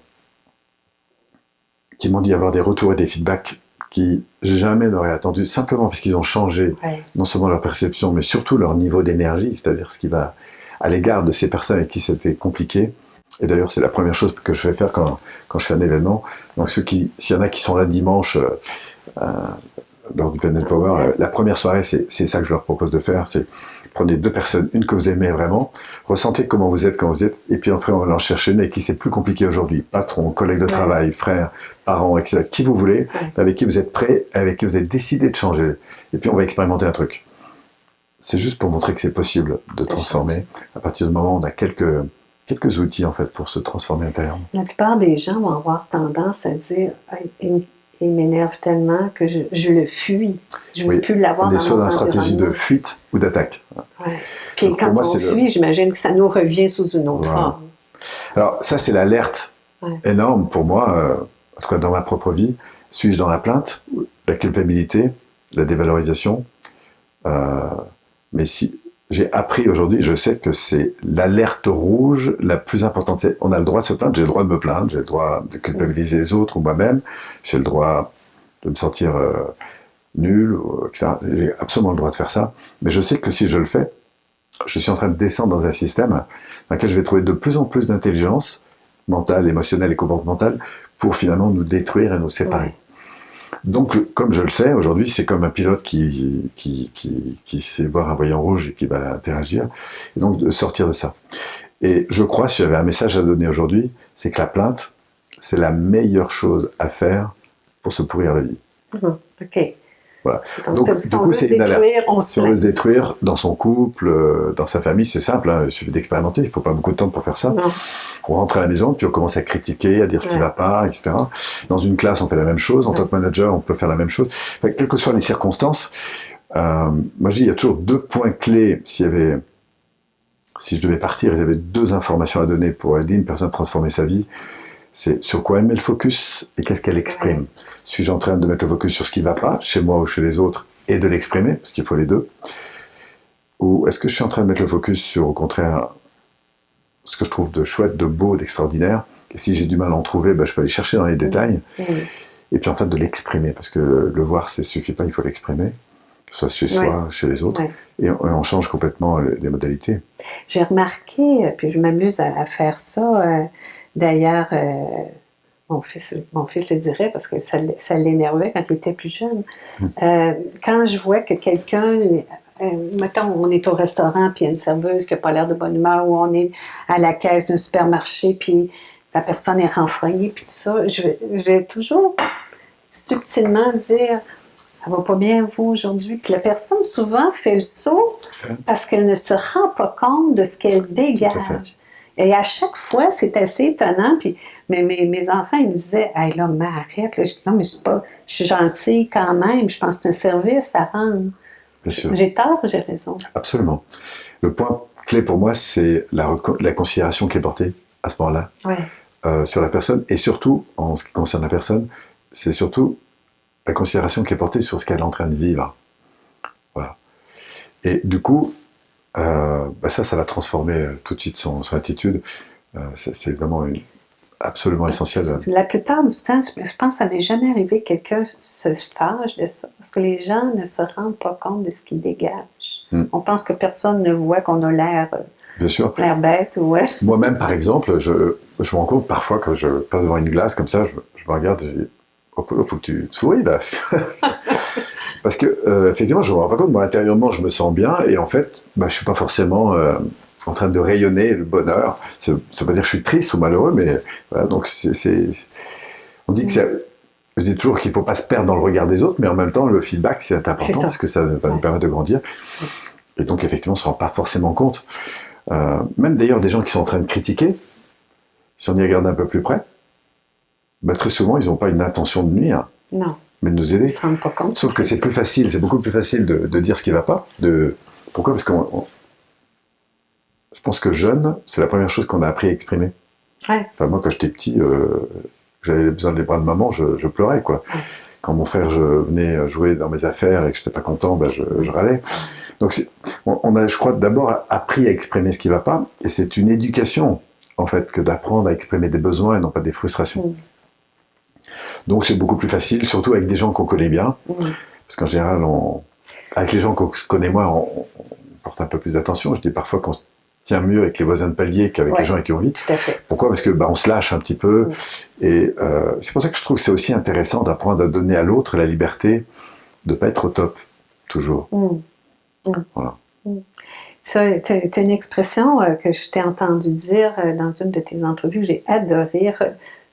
qui m'ont dit avoir des retours et des feedbacks qui jamais n'auraient attendu, simplement parce qu'ils ont changé non seulement leur perception, mais surtout leur niveau d'énergie, c'est-à-dire ce qui va à l'égard de ces personnes avec qui c'était compliqué. Et d'ailleurs, c'est la première chose que je vais faire quand je fais un événement. Donc s'il y en a qui sont là dimanche, lors du Planet Power, la première soirée, c'est ça que je leur propose de faire, c'est prenez 2 personnes, une que vous aimez vraiment, ressentez comment vous êtes quand vous êtes, et puis après on va en chercher une avec qui c'est plus compliqué aujourd'hui, patron, collègue de travail, frère, parents, etc., qui vous voulez, avec qui vous êtes prêt, avec qui vous êtes décidé de changer, et puis on va expérimenter un truc. C'est juste pour montrer que c'est possible de transformer, à partir du moment où on a quelques outils en fait pour se transformer intérieurement. La plupart des gens vont avoir tendance à dire il m'énerve tellement que je le fuis. Je ne veux plus l'avoir dans mon environnement. On est soit dans une stratégie de fuite ou d'attaque. Puis donc, quand on fuit, j'imagine que ça nous revient sous une autre forme. Alors ça, c'est l'alerte énorme pour moi, en tout cas dans ma propre vie. Suis-je dans la plainte, la culpabilité, la dévalorisation? Mais si j'ai appris aujourd'hui, je sais que c'est l'alerte rouge la plus importante. On a le droit de se plaindre, j'ai le droit de me plaindre, j'ai le droit de culpabiliser les autres ou moi-même, j'ai le droit de me sentir nul, etc. J'ai absolument le droit de faire ça, mais je sais que si je le fais, je suis en train de descendre dans un système dans lequel je vais trouver de plus en plus d'intelligence mentale, émotionnelle et comportementale pour finalement nous détruire et nous séparer. Donc, comme je le sais, aujourd'hui, c'est comme un pilote qui sait voir un voyant rouge et qui va interagir, et donc de sortir de ça. Et je crois, si j'avais un message à donner aujourd'hui, c'est que la plainte, c'est la meilleure chose à faire pour se pourrir la vie. OK. Voilà. Donc du coup, c'est une alerte. Si on veut se détruire dans son couple, dans sa famille, c'est simple, hein, il suffit d'expérimenter, il ne faut pas beaucoup de temps pour faire ça. Non. On rentre à la maison, puis on commence à critiquer, à dire ce qui ne va pas, etc. Dans une classe, on fait la même chose. En tant que manager, on peut faire la même chose. Enfin, quelles que soient les circonstances, moi je dis, il y a toujours 2 points clés. Si je devais partir, il y avait 2 informations à donner pour aider une personne à transformer sa vie. C'est sur quoi elle met le focus et qu'est-ce qu'elle exprime. Suis-je en train de mettre le focus sur ce qui ne va pas, chez moi ou chez les autres, et de l'exprimer, parce qu'il faut les 2? Ou est-ce que je suis en train de mettre le focus sur, au contraire, ce que je trouve de chouette, de beau, d'extraordinaire, et si j'ai du mal à en trouver, je peux aller chercher dans les détails, et puis en fait de l'exprimer, parce que le voir, ça ne suffit pas, il faut l'exprimer. soit chez soi, chez les autres, et on change complètement les modalités. J'ai remarqué, puis je m'amuse à faire ça, d'ailleurs, mon fils le dirait parce que ça l'énervait quand il était plus jeune. Quand je vois que quelqu'un, mettons, on est au restaurant, puis il y a une serveuse qui n'a pas l'air de bonne humeur, ou on est à la caisse d'un supermarché, puis la personne est renfrognée, puis tout ça, je vais toujours subtilement dire « Elle va pas bien, vous, aujourd'hui? » Puis la personne, souvent, fait le saut parce qu'elle ne se rend pas compte de ce qu'elle dégage. Et à chaque fois, c'est assez étonnant. Puis mes enfants, ils me disaient « Hey là, mais arrête. » Là, je dis « Non, mais je suis gentille quand même. Je pense que c'est un service à rendre. » J'ai tort ou j'ai raison? Absolument. Le point clé pour moi, c'est la considération qui est portée à ce moment-là sur la personne. Et surtout, en ce qui concerne la personne, c'est surtout la considération qui est portée sur ce qu'elle est en train de vivre. Voilà. Et du coup, ça va transformer tout de suite son attitude. C'est évidemment absolument essentiel. La plupart du temps, je pense que ça m'est jamais arrivé que quelqu'un se fâche de ça, parce que les gens ne se rendent pas compte de ce qu'ils dégagent. On pense que personne ne voit qu'on a l'air bête. Moi-même, par exemple, je me rends compte parfois quand je passe devant une glace comme ça, je me regarde et je dis « Oh, faut que tu te souris là !» Parce que, effectivement, je me rends pas compte, moi, intérieurement, je me sens bien, et en fait, je suis pas forcément en train de rayonner le bonheur. Ça veut pas dire que je suis triste ou malheureux, mais voilà, donc on dit que je dis toujours qu'il faut pas se perdre dans le regard des autres, mais en même temps, le feedback, c'est important, parce que ça va nous permettre de grandir. Et donc, effectivement, on se rend pas forcément compte. Même d'ailleurs, des gens qui sont en train de critiquer, si on y regarde un peu plus près, très souvent, ils n'ont pas une intention de nuire. Non. Mais de nous aider. Ils se rendent pas compte. Sauf que c'est plus facile, c'est beaucoup plus facile de dire ce qui ne va pas. Pourquoi? Parce que je pense que jeune, c'est la première chose qu'on a appris à exprimer. Enfin, moi, quand j'étais petit, j'avais besoin des bras de maman, je pleurais, quoi. Quand mon frère venait jouer dans mes affaires et que je n'étais pas content, je râlais. Donc, on a, je crois, d'abord appris à exprimer ce qui ne va pas, et c'est une éducation, en fait, que d'apprendre à exprimer des besoins et non pas des frustrations. Donc c'est beaucoup plus facile, surtout avec des gens qu'on connaît bien, parce qu'en général, avec les gens qu'on connaît moins, on porte un peu plus d'attention. Je dis parfois qu'on se tient mieux avec les voisins de palier qu'avec les gens avec qui on vit. Tout à fait. Pourquoi? Parce que on se lâche un petit peu, et c'est pour ça que je trouve que c'est aussi intéressant d'apprendre à donner à l'autre la liberté de ne pas être au top, toujours. Voilà. Tu as une expression que je t'ai entendu dire dans une de tes entrevues que j'ai adoré,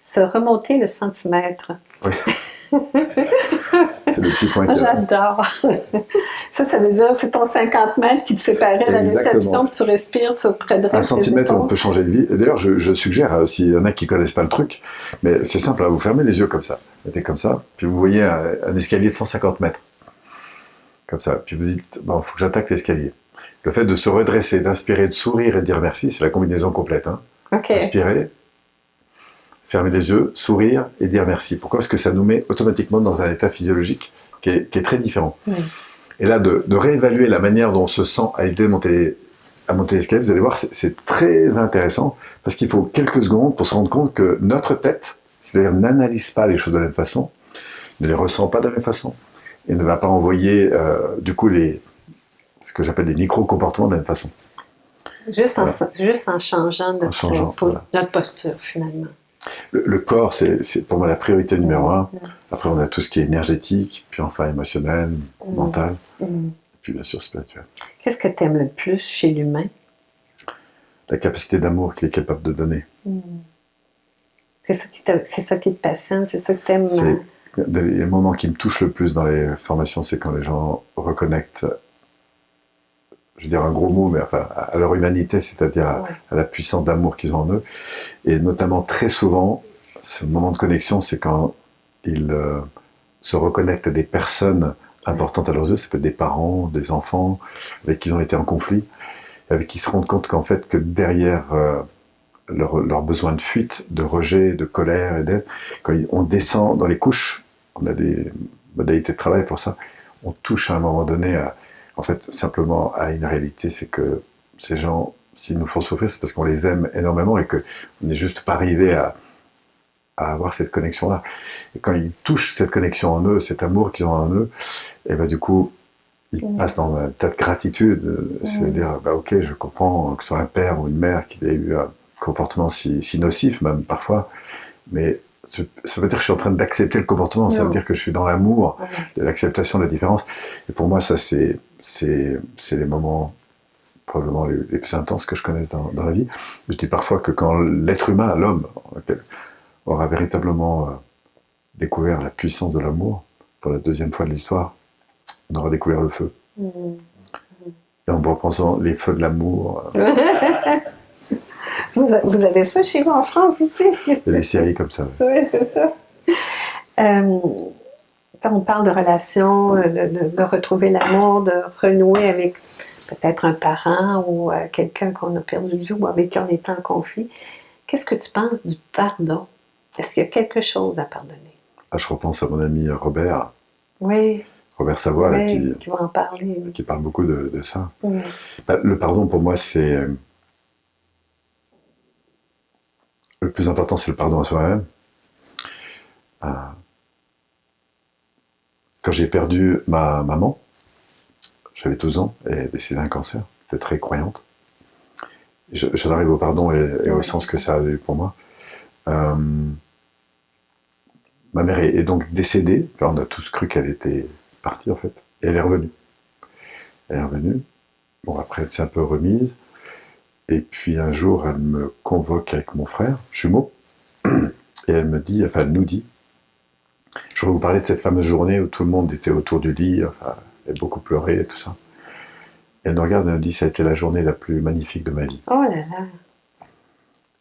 se remonter le centimètre. Oui. C'est le petit point. Moi, j'adore. Ça veut dire c'est ton 50 mètres qui te séparait de la réception, que tu respires, tu te redresses. Un centimètre, on peut changer de vie. Et d'ailleurs, je suggère, s'il y en a qui ne connaissent pas le truc, mais c'est simple, vous fermez les yeux comme ça, mettez comme ça, puis vous voyez un escalier de 150 mètres. Comme ça. Puis vous dites, il faut que j'attaque l'escalier. Le fait de se redresser, d'inspirer, de sourire et de dire merci, c'est la combinaison complète. Inspirer, fermer les yeux, sourire et dire merci. Pourquoi? Parce que ça nous met automatiquement dans un état physiologique qui est très différent. Et là, de réévaluer la manière dont on se sent à l'idée de monter l'escalier, vous allez voir, c'est très intéressant, parce qu'il faut quelques secondes pour se rendre compte que notre tête, c'est-à-dire n'analyse pas les choses de la même façon, ne les ressent pas de la même façon, et ne va pas envoyer, du coup, ce que j'appelle des micro-comportements de la même façon. Juste en changeant notre posture, finalement. Le corps, c'est pour moi la priorité numéro 1. Après, on a tout ce qui est énergétique, puis enfin émotionnel, mental, et puis bien sûr spirituel. Qu'est-ce que tu aimes le plus chez l'humain? La capacité d'amour qu'il est capable de donner. C'est ça qui te passionne, c'est ça que tu aimes? Les moments qui me touchent le plus dans les formations, c'est quand les gens reconnectent, je veux dire un gros mot, mais enfin, à leur humanité, c'est-à-dire à la puissance d'amour qu'ils ont en eux. Et notamment, très souvent, ce moment de connexion, c'est quand ils se reconnectent à des personnes importantes à leurs yeux. Ça peut être des parents, des enfants, avec qui ils ont été en conflit, avec qui ils se rendent compte qu'en fait, que derrière leur besoin de fuite, de rejet, de colère et d'aide, quand on descend dans les couches, on a des modalités de travail pour ça, on touche à un moment donné en fait, simplement à une réalité, c'est que ces gens, s'ils nous font souffrir, c'est parce qu'on les aime énormément et qu'on n'est juste pas arrivé à avoir cette connexion-là. Et quand ils touchent cette connexion en eux, cet amour qu'ils ont en eux, et du coup, il passe dans un tas de gratitude. Je veux dire, bah, ok, je comprends que ce soit un père ou une mère qui ait eu un comportement si nocif, même parfois, mais ça veut dire que je suis en train d'accepter le comportement, ça veut dire que je suis dans l'amour, de l'acceptation de la différence. Et pour moi, ça, c'est les moments probablement les plus intenses que je connaisse dans la vie. Je dis parfois que quand l'être humain, l'homme, aura véritablement découvert la puissance de l'amour, pour la deuxième fois de l'histoire, on aura découvert le feu. Et en repensant les feux de l'amour. Vous avez ça chez vous en France aussi? Il y a des séries comme ça. Oui, c'est ça. Quand on parle de relations, de retrouver l'amour, de renouer avec peut-être un parent ou quelqu'un qu'on a perdu de vue ou avec qui on est en conflit, qu'est-ce que tu penses du pardon? Est-ce qu'il y a quelque chose à pardonner? Ah, je repense à mon ami Robert. Oui. Robert Savoie, là, qui va en parler. Qui parle beaucoup de ça. Bah, le pardon, pour moi, c'est... Le plus important, c'est le pardon à soi-même. Quand j'ai perdu ma maman, j'avais 12 ans, et elle est décédée d'un cancer. Elle était très croyante. J'en arrive au pardon et au sens que ça a eu pour moi. Ma mère est donc décédée. On a tous cru qu'elle était partie, en fait. Et elle est revenue. Bon, après, elle s'est un peu remise. Et puis un jour, elle me convoque avec mon frère, jumeau. Et elle me dit, enfin, elle nous dit, je voudrais vous parler de cette fameuse journée où tout le monde était autour du lit, enfin, elle a beaucoup pleuré et tout ça. Et elle nous regarde et elle me dit, ça a été la journée la plus magnifique de ma vie. Oh là là.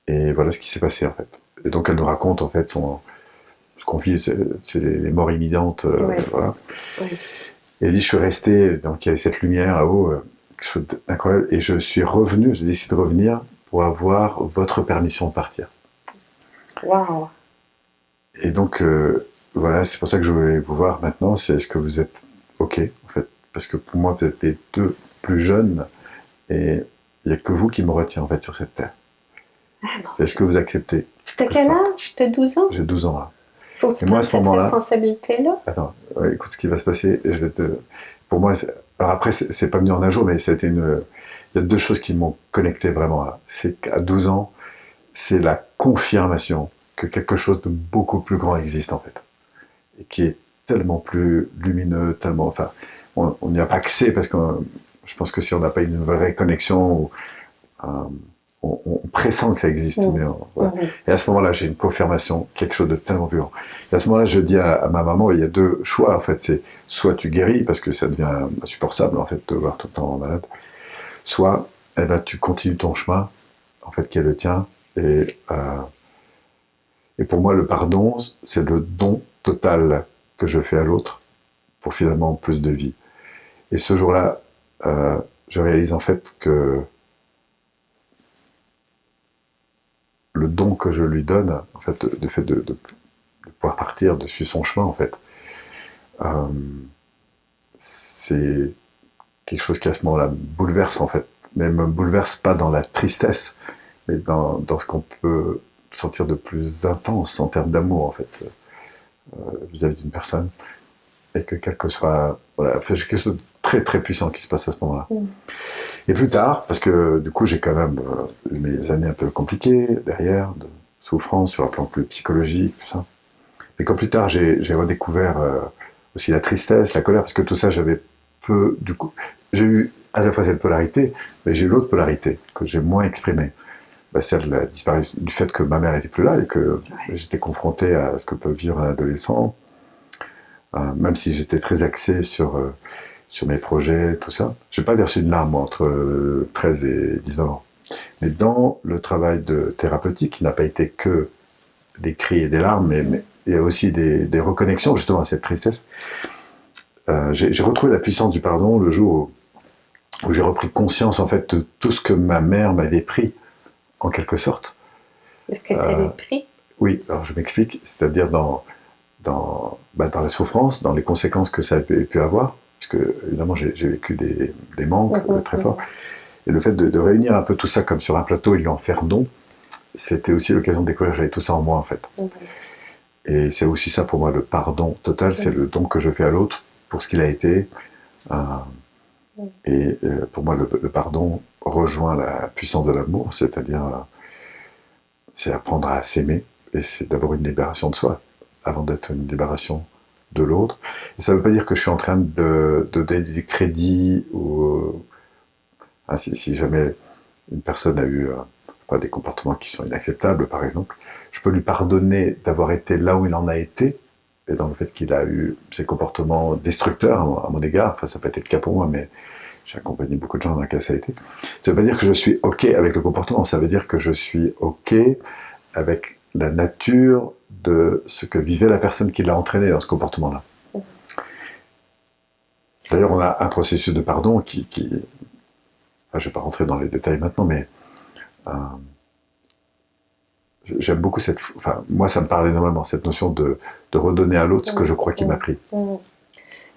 Et voilà ce qui s'est passé, en fait. Et donc, elle nous raconte, en fait, ce qu'on vit, c'est les morts imminentes, voilà. Oui. Et elle dit, je suis resté, donc il y avait cette lumière là-haut, quelque chose d'incroyable, et je suis revenu, j'ai décidé de revenir pour avoir votre permission de partir. Waouh. Et donc, voilà, c'est pour ça que je voulais vous voir maintenant, c'est est-ce que vous êtes OK, en fait, parce que pour moi, vous êtes les deux plus jeunes, et il n'y a que vous qui me retient, en fait, sur cette terre. Est-ce que vous acceptez? T'as quel âge? T'as 12 ans? J'ai 12 ans, là. Faut que tu prennes cette responsabilité-là. Attends, écoute ce qui va se passer, et je vais te... Pour moi, alors après, c'est pas venu en un jour, mais ça a été une... Il y a deux choses qui m'ont connecté vraiment là. C'est qu'à 12 ans, c'est la confirmation que quelque chose de beaucoup plus grand existe, en fait. Et qui est tellement plus lumineux, tellement... Enfin, on n'y a pas accès, parce que je pense que si on n'a pas une vraie connexion, on pressent que ça existe. Mais voilà. Et à ce moment-là, j'ai une confirmation, quelque chose de tellement plus grand. Et à ce moment-là, je dis à ma maman, il y a deux choix, en fait. C'est soit tu guéris, parce que ça devient insupportable, en fait, de voir tout le temps malade, soit eh ben, tu continues ton chemin, en fait, qui est le tien. Et pour moi, le pardon, c'est le don total que je fais à l'autre pour finalement plus de vie. Et ce jour-là, je réalise en fait que le don que je lui donne, en fait, le fait de pouvoir partir, de suivre son chemin, en fait, c'est quelque chose qui à ce moment-là bouleverse, en fait. Mais me bouleverse pas dans la tristesse, mais dans ce qu'on peut sentir de plus intense en termes d'amour, en fait, vis-à-vis d'une personne. Et que quel que soit... Voilà, fait, j'ai quelque chose de très très puissant qui se passe à ce moment-là. Et plus tard, parce que du coup j'ai quand même eu mes années un peu compliquées derrière, de souffrance sur un plan plus psychologique, tout ça. Mais quand plus tard j'ai redécouvert aussi la tristesse, la colère, parce que tout ça j'avais peu... Du coup, j'ai eu à la fois cette polarité, mais j'ai eu l'autre polarité que j'ai moins exprimée. Bah, celle de la disparition, du fait que ma mère n'était plus là et que j'étais confronté à ce que peut vivre un adolescent. Même si j'étais très axé sur mes projets, tout ça. Je n'ai pas versé une larme, moi, entre 13 et 19 ans. Mais dans le travail thérapeutique, qui n'a pas été que des cris et des larmes, mais il y a aussi des reconnexions, justement, à cette tristesse. J'ai retrouvé la puissance du pardon le jour où j'ai repris conscience, en fait, de tout ce que ma mère m'avait pris, en quelque sorte. Est-ce qu'elle t'avait pris? Oui, alors je m'explique, c'est-à-dire dans la souffrance, dans les conséquences que ça a pu avoir, puisque évidemment j'ai vécu des manques très forts, et le fait de réunir un peu tout ça comme sur un plateau et lui en faire don, c'était aussi l'occasion de découvrir que j'avais tout ça en moi, en fait. Et c'est aussi ça pour moi, le pardon total, c'est le don que je fais à l'autre pour ce qu'il a été, Et pour moi, le pardon rejoint la puissance de l'amour, c'est-à-dire c'est apprendre à s'aimer, et c'est d'abord une libération de soi, avant d'être une libération de l'autre. Et ça ne veut pas dire que je suis en train de donner du crédit, ou si jamais une personne a eu des comportements qui sont inacceptables, par exemple, je peux lui pardonner d'avoir été là où il en a été, et dans le fait qu'il a eu ces comportements destructeurs à mon égard. Enfin, ça n'a pas été le cas pour moi, mais j'ai accompagné beaucoup de gens dans lesquels ça a été. Ça ne veut pas dire que je suis OK avec le comportement, ça veut dire que je suis OK avec la nature de ce que vivait la personne qui l'a entraîné dans ce comportement-là. D'ailleurs, on a un processus de pardon qui je ne vais pas rentrer dans les détails maintenant, mais j'aime beaucoup moi, ça me parle énormément, cette notion de redonner à l'autre ce que je crois qu'il m'a pris.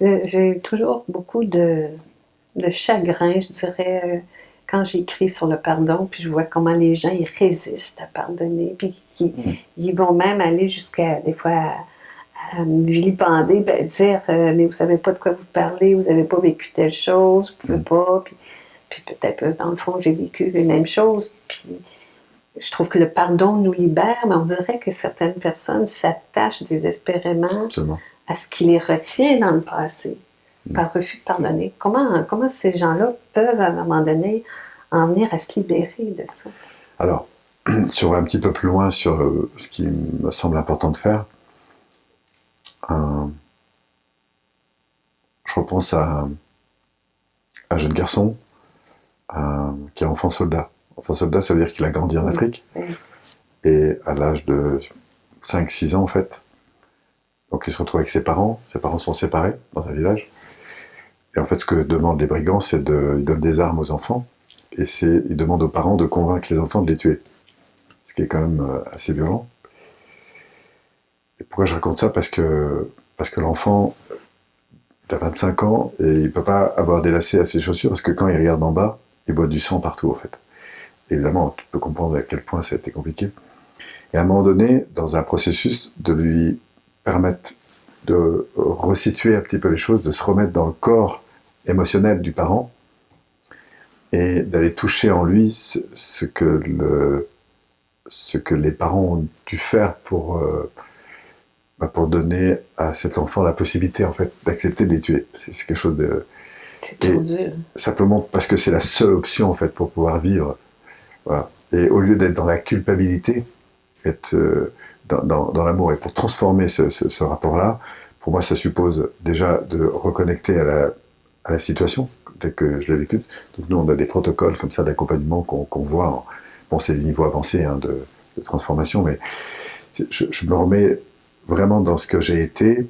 J'ai toujours beaucoup de chagrin, je dirais, quand j'écris sur le pardon, puis je vois comment les gens ils résistent à pardonner, puis ils vont même aller jusqu'à, des fois, à me vilipender, dire mais vous savez pas de quoi vous parlez, vous avez pas vécu telle chose, vous pouvez pas, puis peut-être, dans le fond, j'ai vécu les mêmes choses, puis je trouve que le pardon nous libère, mais on dirait que certaines personnes s'attachent désespérément Absolument. à ce qui les retient dans le passé, par refus de pardonner. Comment ces gens-là peuvent, à un moment donné, en venir à se libérer de ça? Alors, si on va un petit peu plus loin sur ce qui me semble important de faire, je repense à un jeune garçon qui est enfant soldat. Enfant soldat, ça veut dire qu'il a grandi en Afrique. Et à l'âge de 5-6 ans, en fait, donc il se retrouve avec ses parents sont séparés dans un village. Et en fait, ce que demandent les brigands, c'est ils donnent des armes aux enfants, et ils demandent aux parents de convaincre les enfants de les tuer. Ce qui est quand même assez violent. Et pourquoi je raconte ça ? Parce que l'enfant, il a 25 ans, et il ne peut pas avoir des lacets à ses chaussures, parce que quand il regarde en bas, il voit du sang partout, en fait. Évidemment, tu peux comprendre à quel point ça a été compliqué. Et à un moment donné, dans un processus de lui permettre de resituer un petit peu les choses, de se remettre dans le corps émotionnel du parent, et d'aller toucher en lui ce que les parents ont dû faire pour donner à cet enfant la possibilité, en fait, d'accepter de les tuer. C'est quelque chose de... C'est trop dur. Simplement parce que c'est la seule option, en fait, pour pouvoir vivre. Voilà. Et au lieu d'être dans la culpabilité, être dans l'amour, et pour transformer ce rapport-là, pour moi, ça suppose déjà de reconnecter à la situation, telle que je l'ai vécue. Donc nous, on a des protocoles comme ça d'accompagnement qu'on voit. Bon, c'est des niveaux avancés de transformation, mais je me remets vraiment dans ce que j'ai été.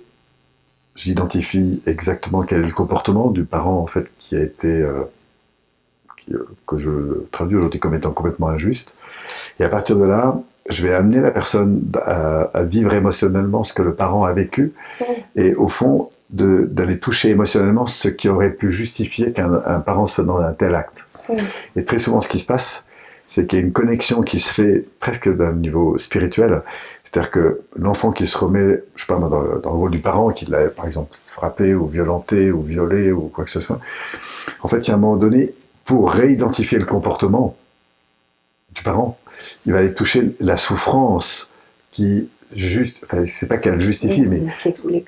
J'identifie exactement quel est le comportement du parent, en fait, qui a été... que je traduis aujourd'hui comme étant complètement injuste. Et à partir de là, je vais amener la personne à vivre émotionnellement ce que le parent a vécu, et au fond, d'aller toucher émotionnellement ce qui aurait pu justifier qu'un parent se dans un tel acte. Et très souvent, ce qui se passe, c'est qu'il y a une connexion qui se fait presque d'un niveau spirituel. C'est-à-dire que l'enfant qui se remet, je sais pas moi, dans le rôle du parent, qui l'a, par exemple, frappé ou violenté ou violé ou quoi que ce soit, en fait, il y a un moment donné, pour réidentifier le comportement du parent, il va aller toucher la souffrance qui c'est pas qu'elle justifie, mais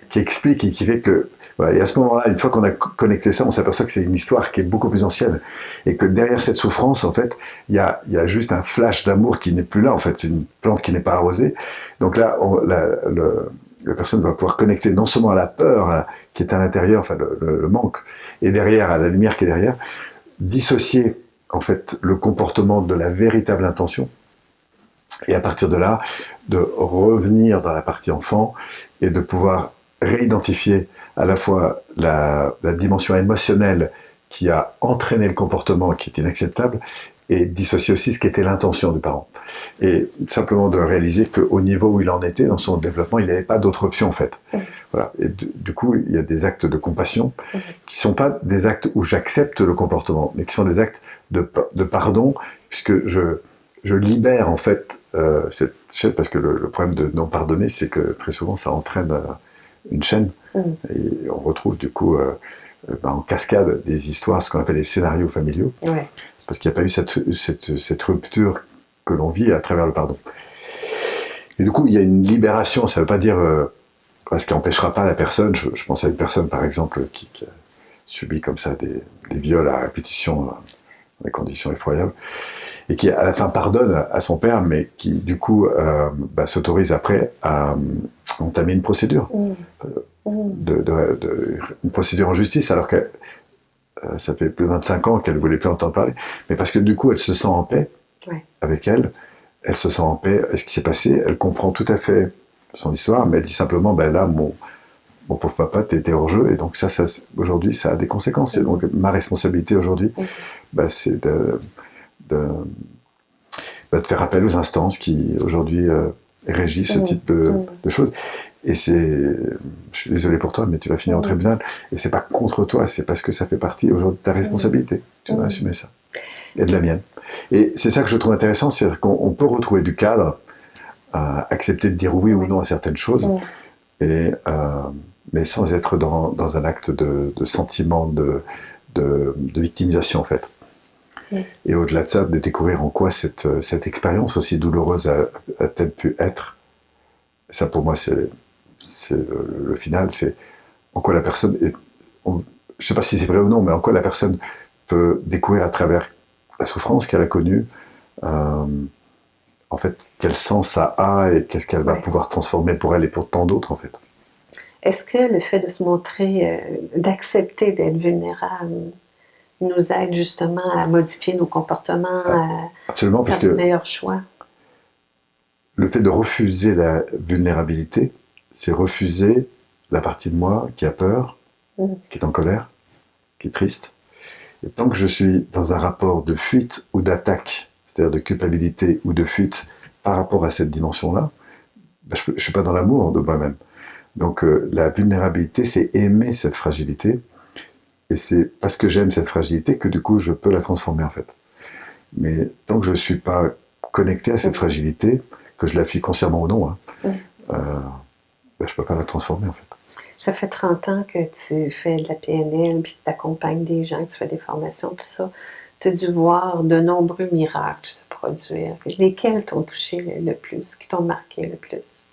qui explique et qui fait que... Voilà, et à ce moment-là, une fois qu'on a connecté ça, on s'aperçoit que c'est une histoire qui est beaucoup plus ancienne, et que derrière cette souffrance, en fait, il y a juste un flash d'amour qui n'est plus là, en fait, c'est une plante qui n'est pas arrosée. Donc là, la personne va pouvoir connecter non seulement à la peur qui est à l'intérieur, enfin le manque, et derrière, à la lumière qui est derrière, dissocier, en fait, le comportement de la véritable intention, et à partir de là, de revenir dans la partie enfant, et de pouvoir réidentifier à la fois la dimension émotionnelle qui a entraîné le comportement qui est inacceptable, et dissocier aussi ce qui était l'intention du parent. Et simplement de réaliser qu'au niveau où il en était dans son développement, il n'avait pas d'autre option, en fait. Voilà. Et du coup, il y a des actes de compassion qui ne sont pas des actes où j'accepte le comportement, mais qui sont des actes de pardon, puisque je libère, en fait, cette chaîne, parce que le problème de non pardonner, c'est que très souvent ça entraîne une chaîne, et on retrouve du coup en cascade des histoires, ce qu'on appelle les scénarios familiaux, Ouais. parce qu'il n'y a pas eu cette rupture que l'on vit à travers le pardon. Et du coup, il y a une libération, ça ne veut pas dire ce qui n'empêchera pas la personne, je pense à une personne par exemple qui a subi comme ça des viols à répétition dans des conditions effroyables, et qui à la fin pardonne à son père, mais qui du coup s'autorise après à entamer une procédure, une procédure en justice, alors que ça fait plus de 25 ans qu'elle ne voulait plus entendre parler, mais parce que du coup elle se sent en paix avec elle se sent en paix avec ce qui s'est passé, elle comprend tout à fait son histoire, mais elle dit simplement, là, mon pauvre papa, t'étais hors jeu, et donc ça aujourd'hui, ça a des conséquences. Et donc ma responsabilité aujourd'hui, c'est de faire appel aux instances qui aujourd'hui régissent ce type de choses. Et je suis désolé pour toi, mais tu vas finir au tribunal, et c'est pas contre toi, c'est parce que ça fait partie aujourd'hui de ta responsabilité. Tu vas assumer ça. Et de la mienne. Et c'est ça que je trouve intéressant, c'est qu'on peut retrouver du cadre, accepter de dire oui ou non à certaines choses, mais sans être dans un acte de sentiment de victimisation, en fait. Et au-delà de ça, de découvrir en quoi cette expérience aussi douloureuse a-t-elle pu être. Ça, pour moi, c'est le final, c'est en quoi la personne je ne sais pas si c'est vrai ou non, mais en quoi la personne peut découvrir à travers la souffrance qu'elle a connue, en fait, quel sens ça a et qu'est-ce qu'elle va pouvoir transformer pour elle et pour tant d'autres, en fait. Est-ce que le fait de se montrer, d'accepter d'être vulnérable, nous aide justement à modifier nos comportements, absolument, à faire de meilleurs choix? Le fait de refuser la vulnérabilité, c'est refuser la partie de moi qui a peur, qui est en colère, qui est triste. Et tant que je suis dans un rapport de fuite ou d'attaque, c'est-à-dire de culpabilité ou de fuite par rapport à cette dimension-là, je ne suis pas dans l'amour de moi-même. Donc la vulnérabilité, c'est aimer cette fragilité, et c'est parce que j'aime cette fragilité que du coup je peux la transformer en fait. Mais tant que je ne suis pas connecté à cette fragilité, que je la fuis consciemment ou non, je ne peux pas la transformer en fait. Ça fait 30 ans que tu fais de la PNL, puis que tu accompagnes des gens, que tu fais des formations, tout ça. Tu as dû voir de nombreux miracles se produire. Lesquels t'ont touché le plus, qui t'ont marqué le plus?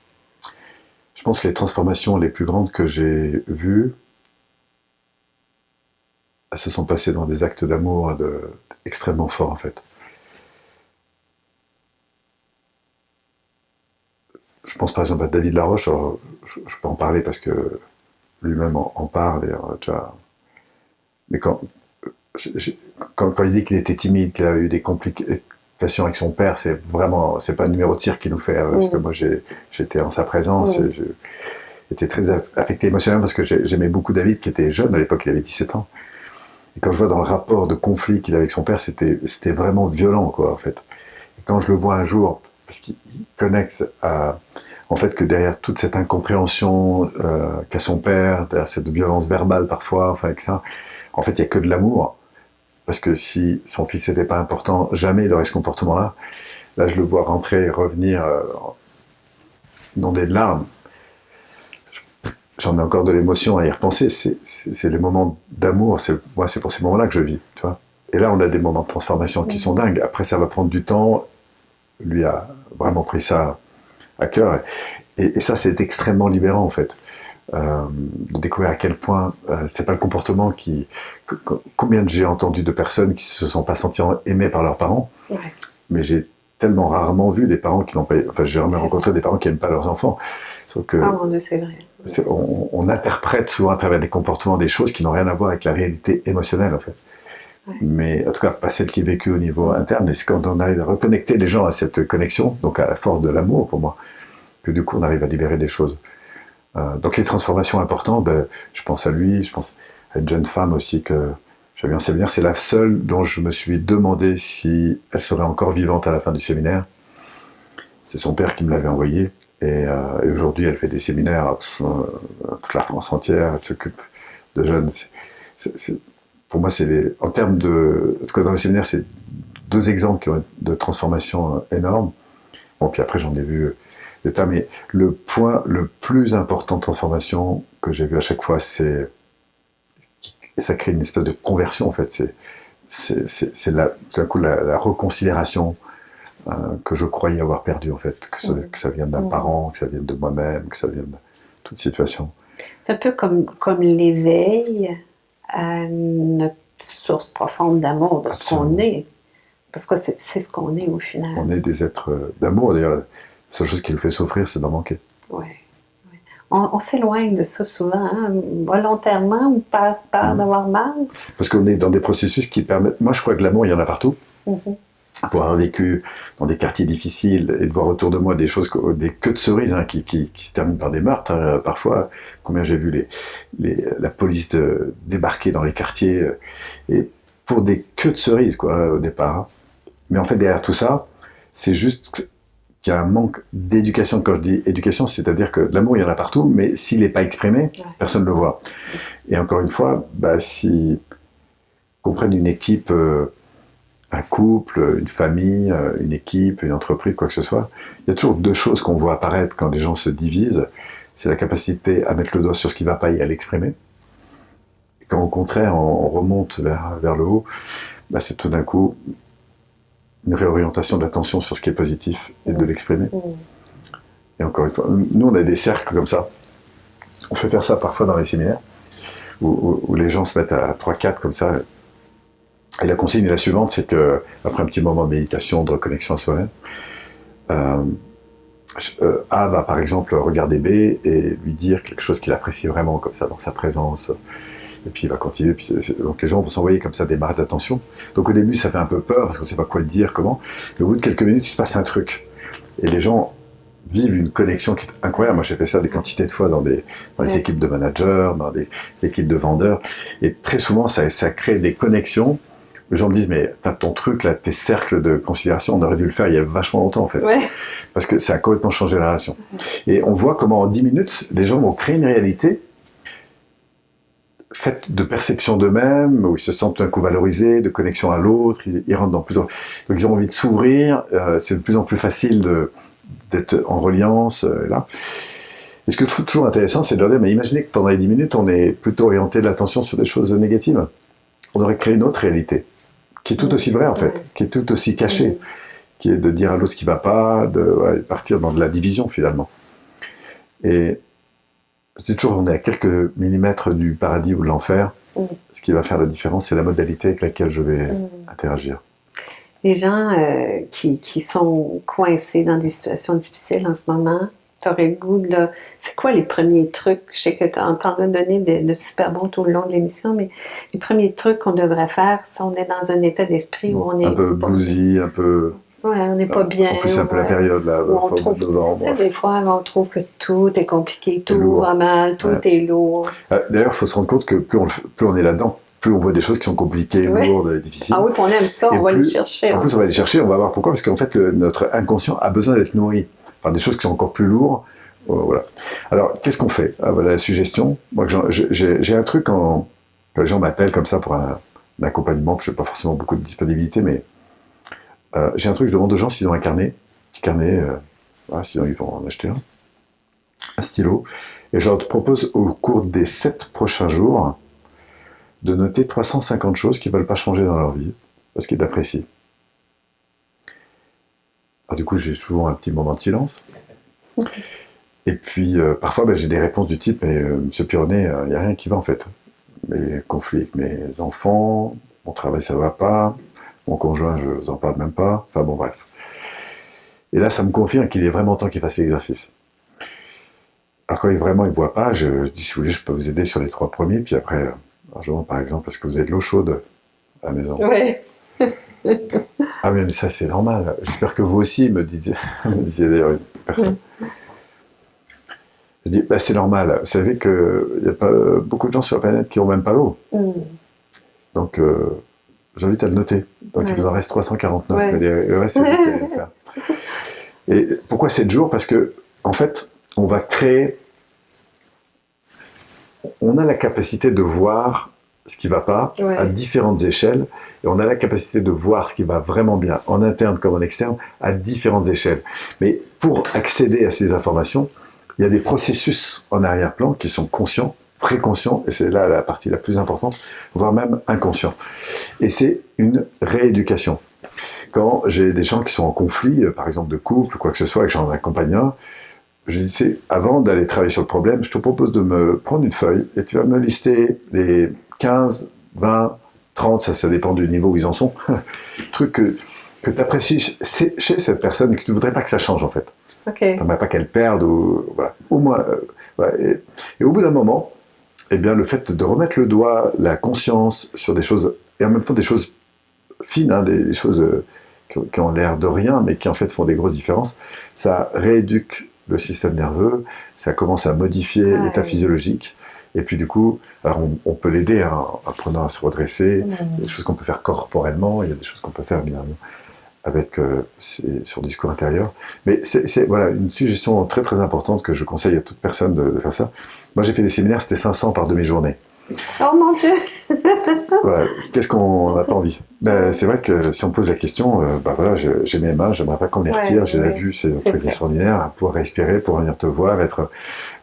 Je pense que les transformations les plus grandes que j'ai vues, elles se sont passées dans des actes d'amour extrêmement forts en fait. Je pense par exemple à David Laroche, alors, je peux en parler parce que lui-même en parle, et, déjà... mais quand il dit qu'il était timide, qu'il avait eu des complications avec son père, c'est pas un numéro de cirque qu'il nous fait, parce que moi j'étais en sa présence, et j'étais très affecté émotionnellement parce que j'aimais beaucoup David, qui était jeune à l'époque, il avait 17 ans. Et quand je vois dans le rapport de conflit qu'il avait avec son père, c'était vraiment violent, quoi, en fait. Et quand je le vois un jour, parce qu'il connecte en fait, que derrière toute cette incompréhension qu'a son père, derrière cette violence verbale parfois, enfin, avec ça, en fait, il n'y a que de l'amour. Parce que si son fils n'était pas important, jamais il aurait ce comportement-là. Là, je le vois rentrer et revenir, inondé de larmes. J'en ai encore de l'émotion à y repenser. C'est les moments d'amour. Moi, c'est pour ces moments-là que je vis, tu vois. Et là, on a des moments de transformation qui sont dingues. Après, ça va prendre du temps. Lui a vraiment pris ça à cœur. Et ça, c'est extrêmement libérant, en fait. De découvrir à quel point c'est pas le comportement combien j'ai entendu de personnes qui se sont pas senties aimées par leurs parents, mais j'ai tellement rarement vu des parents qui n'ont pas, enfin j'ai jamais rencontré des parents qui aiment pas leurs enfants. Sauf que mon Dieu, c'est vrai. On interprète souvent à travers des comportements des choses qui n'ont rien à voir avec la réalité émotionnelle en fait. Mais en tout cas pas celle qui est vécue au niveau interne, et c'est quand on arrive à reconnecter les gens à cette connexion, donc à la force de l'amour pour moi, que du coup on arrive à libérer des choses. Donc les transformations importantes, je pense à lui, je pense à une jeune femme aussi que j'avais en séminaire, c'est la seule dont je me suis demandé si elle serait encore vivante à la fin du séminaire. C'est son père qui me l'avait envoyée, et aujourd'hui elle fait des séminaires toute la France entière, elle s'occupe de jeunes. Pour moi, en termes en tout cas dans le séminaire, c'est 2 exemples qui ont de transformation énormes. Bon, puis après j'en ai vu d'état, mais le point le plus important de transformation que j'ai vu à chaque fois, c'est Et ça crée une espèce de conversion, en fait. C'est tout d'un coup la reconsidération que je croyais avoir perdue, en fait. Que ça vienne d'un parent, que ça vienne de moi-même, que ça vienne de toute situation. C'est un peu comme l'éveil à notre source profonde d'amour, de ce qu'on est. Parce que c'est ce qu'on est au final. On est des êtres d'amour. D'ailleurs, la seule chose qui nous fait souffrir, c'est d'en manquer. Oui. On s'éloigne de ça souvent, hein, volontairement ou par peur d'avoir mal. Parce qu'on est dans des processus qui permettent... Moi, je crois que l'amour, il y en a partout. Pour avoir vécu dans des quartiers difficiles et de voir autour de moi des choses, des queues de cerises qui se terminent par des meurtres, parfois. Combien j'ai vu la police débarquer dans les quartiers, et pour des queues de cerises, quoi, au départ. Mais en fait, derrière tout ça, c'est juste qu'il y a un manque d'éducation. Quand je dis éducation, c'est-à-dire que l'amour, il y en a partout, mais s'il n'est pas exprimé, personne ne le voit. Et encore une fois, si qu'on prenne une équipe, un couple, une famille, une équipe, une entreprise, quoi que ce soit, il y a toujours deux choses qu'on voit apparaître quand les gens se divisent. C'est la capacité à mettre le doigt sur ce qui ne va pas et à l'exprimer. Et quand au contraire, on remonte vers le haut, c'est tout d'un coup une réorientation de l'attention sur ce qui est positif et de l'exprimer. Et encore une fois, nous on a des cercles comme ça. On fait faire ça parfois dans les séminaires, où les gens se mettent à 3-4 comme ça. Et la consigne est la suivante, c'est que après un petit moment de méditation, de reconnexion à soi-même, A va par exemple regarder B et lui dire quelque chose qu'il apprécie vraiment, comme ça, dans sa présence. Et puis il va continuer, donc les gens vont s'envoyer comme ça des marques d'attention. Donc au début ça fait un peu peur, parce qu'on ne sait pas quoi dire, comment. Mais au bout de quelques minutes, il se passe un truc. Et les gens vivent une connexion qui est incroyable. Moi j'ai fait ça des quantités de fois dans les équipes de managers, dans des équipes de vendeurs. Et très souvent ça crée des connexions. Les gens me disent, mais t'as ton truc là, tes cercles de considération, on aurait dû le faire il y a vachement longtemps en fait. Parce que ça a complètement changé la relation. Et on voit comment en 10 minutes, les gens vont créer une réalité faite de perception d'eux-mêmes, où ils se sentent un coup valorisés, de connexion à l'autre, ils rentrent dans donc ils ont envie de s'ouvrir, c'est de plus en plus facile d'être en reliance, là. Et ce que je trouve toujours intéressant, c'est de leur dire, mais imaginez que pendant les 10 minutes, on est plutôt orienté de l'attention sur des choses négatives. On aurait créé une autre réalité, qui est tout aussi vraie en fait, qui est tout aussi cachée, qui est de dire à l'autre ce qui ne va pas, de partir dans de la division finalement. Et je dis toujours, on est à quelques millimètres du paradis ou de l'enfer. Ce qui va faire la différence, c'est la modalité avec laquelle je vais interagir. Les gens qui sont coincés dans des situations difficiles en ce moment, tu aurais le goût de... C'est quoi les premiers trucs? Je sais que tu en as donné de super bons tout le long de l'émission, mais les premiers trucs qu'on devrait faire, si on est dans un état d'esprit où on est... Un peu bluesy, un peu... Ouais, on n'est pas bien. En plus, c'est un peu la période, là, on trouve, novembre. Des fois, on trouve que tout est compliqué, tout va mal, tout est lourd. D'ailleurs, il faut se rendre compte que plus on est là-dedans, plus on voit des choses qui sont compliquées, lourdes, difficiles. Ah oui, puis on aime ça, on va les chercher. En plus, on va les chercher, on va voir pourquoi, parce qu'en fait, notre inconscient a besoin d'être nourri par des choses qui sont encore plus lourdes. Voilà. Alors, qu'est-ce qu'on fait? Voilà la suggestion. Moi, j'ai un truc quand les gens m'appellent comme ça pour un accompagnement, je n'ai pas forcément beaucoup de disponibilité, mais j'ai un truc, je demande aux gens s'ils ont un carnet, sinon ils vont en acheter un stylo, et je leur propose au cours des 7 prochains jours de noter 350 choses qu'ils ne veulent pas changer dans leur vie, parce qu'ils apprécient. Alors, du coup, j'ai souvent un petit moment de silence. Et puis, parfois, j'ai des réponses du type, mais Monsieur Pironnet, il n'y a rien qui va en fait. Mes conflits avec mes enfants, mon travail, ça ne va pas, mon conjoint, je ne vous en parle même pas, enfin bon, bref. Et là, ça me confirme qu'il est vraiment temps qu'il fasse l'exercice. Alors quand vraiment il ne voit pas, je dis, si vous voulez, je peux vous aider sur les 3 premiers, puis après, je demande par exemple, est-ce que vous avez de l'eau chaude à la maison? Oui. Ah mais ça c'est normal, j'espère que vous aussi, me disait d'ailleurs une personne. Je dis, c'est normal, vous savez qu'il n'y a pas beaucoup de gens sur la planète qui n'ont même pas l'eau. Donc, j'invite à le noter. Donc, il vous en reste 349, mais le reste, c'est vous qui allez le faire. Et pourquoi 7 jours? Parce que, en fait, on va créer... On a la capacité de voir ce qui ne va pas à différentes échelles, et on a la capacité de voir ce qui va vraiment bien, en interne comme en externe, à différentes échelles. Mais pour accéder à ces informations, il y a des processus en arrière-plan qui sont conscients, préconscient, et c'est là la partie la plus importante, voire même inconscient. Et c'est une rééducation. Quand j'ai des gens qui sont en conflit, par exemple de couple, quoi que ce soit, et que j'en accompagne un, je dis, avant d'aller travailler sur le problème, je te propose de me prendre une feuille et tu vas me lister les 15, 20, 30, ça dépend du niveau où ils en sont, trucs que tu apprécies chez cette personne et que tu ne voudrais pas que ça change en fait. OK. Tu n'aimerais pas qu'elle perde, ou voilà. Au moins, voilà. Et au bout d'un moment, eh bien, le fait de remettre le doigt, la conscience sur des choses, et en même temps des choses fines, hein, des choses qui ont l'air de rien, mais qui en fait font des grosses différences, ça rééduque le système nerveux, ça commence à modifier l'état physiologique, et puis du coup, alors on peut l'aider hein, en apprenant à se redresser, il y a des choses qu'on peut faire corporellement, il y a des choses qu'on peut faire bien avec son discours intérieur, mais c'est voilà, une suggestion très très importante que je conseille à toute personne de faire ça. Moi j'ai fait des séminaires, c'était 500 par demi-journée. Oh mon Dieu! Voilà. Qu'est-ce qu'on n'a pas envie? C'est vrai que si on pose la question, voilà, j'ai mes mains, j'aimerais pas convertir, j'ai la vue, c'est un truc extraordinaire, à pouvoir respirer, pouvoir venir te voir,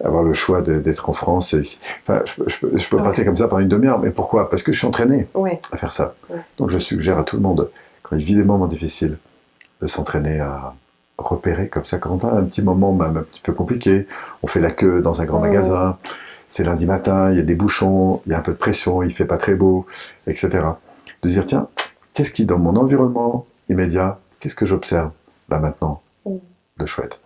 avoir le choix d'être en France. Enfin, je peux partir comme ça pendant une demi-heure, mais pourquoi? Parce que je suis entraîné à faire ça. Donc je suggère à tout le monde, quand il vit des moments difficiles, de s'entraîner à repérer comme ça, quand on a un petit moment même un petit peu compliqué, on fait la queue dans un grand magasin, c'est lundi matin, il y a des bouchons, il y a un peu de pression, il fait pas très beau, etc. De se dire, tiens, qu'est-ce qui, dans mon environnement immédiat, qu'est-ce que j'observe là maintenant de chouette,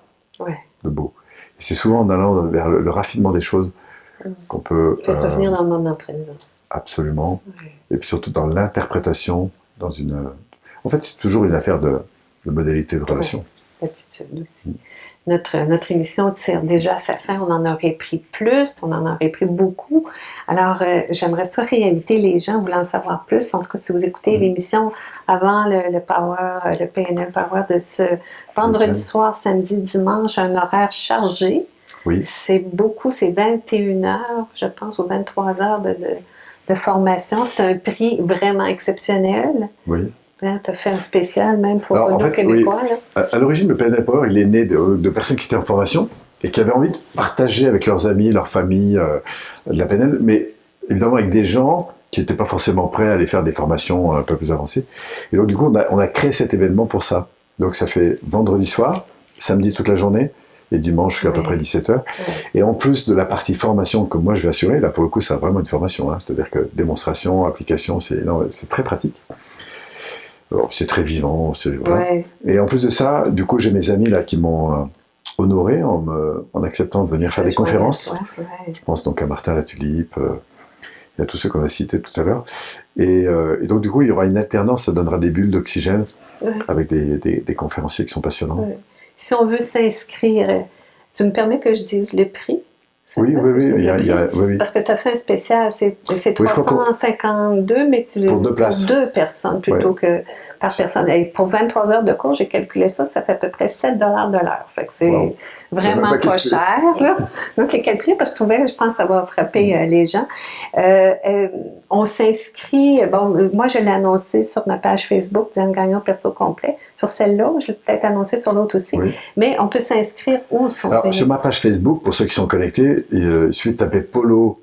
de beau. Et c'est souvent en allant vers le raffinement des choses qu'on peut... revenir dans le moment présent. Absolument. Et puis surtout dans l'interprétation, dans une... En fait, c'est toujours une affaire de modalité de relation. L'attitude aussi. Notre émission tire déjà à sa fin. On en aurait pris plus, on en aurait pris beaucoup. Alors, j'aimerais ça réinviter les gens voulant en savoir plus. En tout cas, si vous écoutez l'émission avant le PNL Power de ce vendredi soir, samedi, dimanche, un horaire chargé. Oui. C'est beaucoup, c'est 21 heures, je pense, ou 23 heures de formation. C'est un prix vraiment exceptionnel. Oui. Tu as fait un spécial même pour nos Québécois. Oui. À l'origine, le PNL Power, il est né de personnes qui étaient en formation et qui avaient envie de partager avec leurs amis, leur famille, de la PNL, mais évidemment avec des gens qui n'étaient pas forcément prêts à aller faire des formations un peu plus avancées. Et donc du coup, on a créé cet événement pour ça. Donc ça fait vendredi soir, samedi toute la journée, et dimanche jusqu'à à peu près 17h. Et en plus de la partie formation que moi je vais assurer, là pour le coup, c'est vraiment une formation, hein, c'est-à-dire que démonstration, application, c'est très pratique. Alors, c'est très vivant, voilà. Et en plus de ça, du coup, j'ai mes amis là qui m'ont honoré en acceptant de venir faire des conférences. Je pense donc à Martin La Tulipe, et à tous ceux qu'on a cités tout à l'heure. Et donc, du coup, il y aura une alternance, ça donnera des bulles d'oxygène avec des conférenciers qui sont passionnants. Si on veut s'inscrire, tu me permets que je dise le prix? Oui. Parce que tu as fait un spécial, c'est 352, mais pour deux places. Pour deux personnes plutôt que par personne. Et pour 23 heures de cours, j'ai calculé ça fait à peu près 7 $ de l'heure. Fait que c'est vraiment pas cher. Là. Donc, j'ai calculé parce que je pense, ça va frapper les gens. On s'inscrit, moi je l'ai annoncé sur ma page Facebook, Diane Gagnon Perso Complet. Sur celle-là, je l'ai peut-être annoncé sur l'autre aussi. Mais on peut s'inscrire où sont Alors, sur ma page Facebook, pour ceux qui sont connectés, il suffit de taper Paulo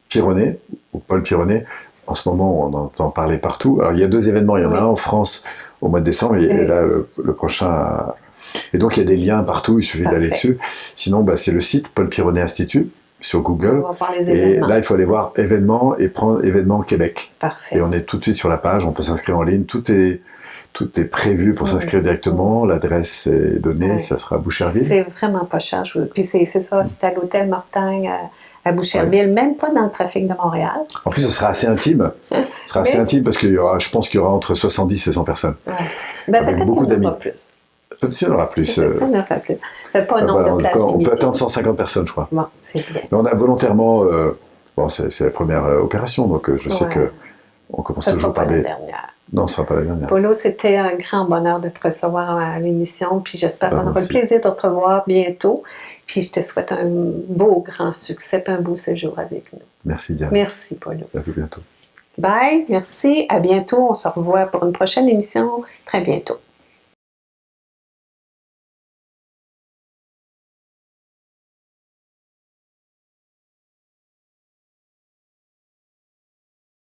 Pironnet, ou Paul Pironnet. En ce moment, on entend parler partout. Alors, il y a 2 événements. Il y en a un en France au mois de décembre, et là, le prochain... Et donc, il y a des liens partout, il suffit d'aller dessus. Sinon, c'est le site Paul Pironnet Institut, sur Google. On va voir les événements. Et là, il faut aller voir événements et prendre événements Québec. Parfait. Et on est tout de suite sur la page, on peut s'inscrire en ligne. Tout est prévu pour s'inscrire directement. L'adresse est donnée, ça sera à Boucherville. C'est vraiment pas cher. Puis c'est ça, c'est à l'hôtel Mortagne à Boucherville, même pas dans le trafic de Montréal. En plus, ce sera assez intime. Ce sera assez intime parce je pense qu'il y aura entre 70 et 100 personnes. Peut-être qu'il n'y en aura plus. Peut-être qu'il y en aura plus. Peut-être qu'il n'y en aura plus. Pas un nombre de places on peut attendre 150 personnes, je crois. Bon, c'est bien. Mais on a volontairement... c'est la première opération, donc je sais qu'on commence toujours par des... Non, ce ne sera pas la dernière. Paulo, c'était un grand bonheur de te recevoir à l'émission, puis j'espère qu'on aura le plaisir de te revoir bientôt. Puis je te souhaite un beau, grand succès, un beau séjour avec nous. Merci, Diane. Merci, Paulo. À tout bientôt. Bye, merci, à bientôt. On se revoit pour une prochaine émission très bientôt.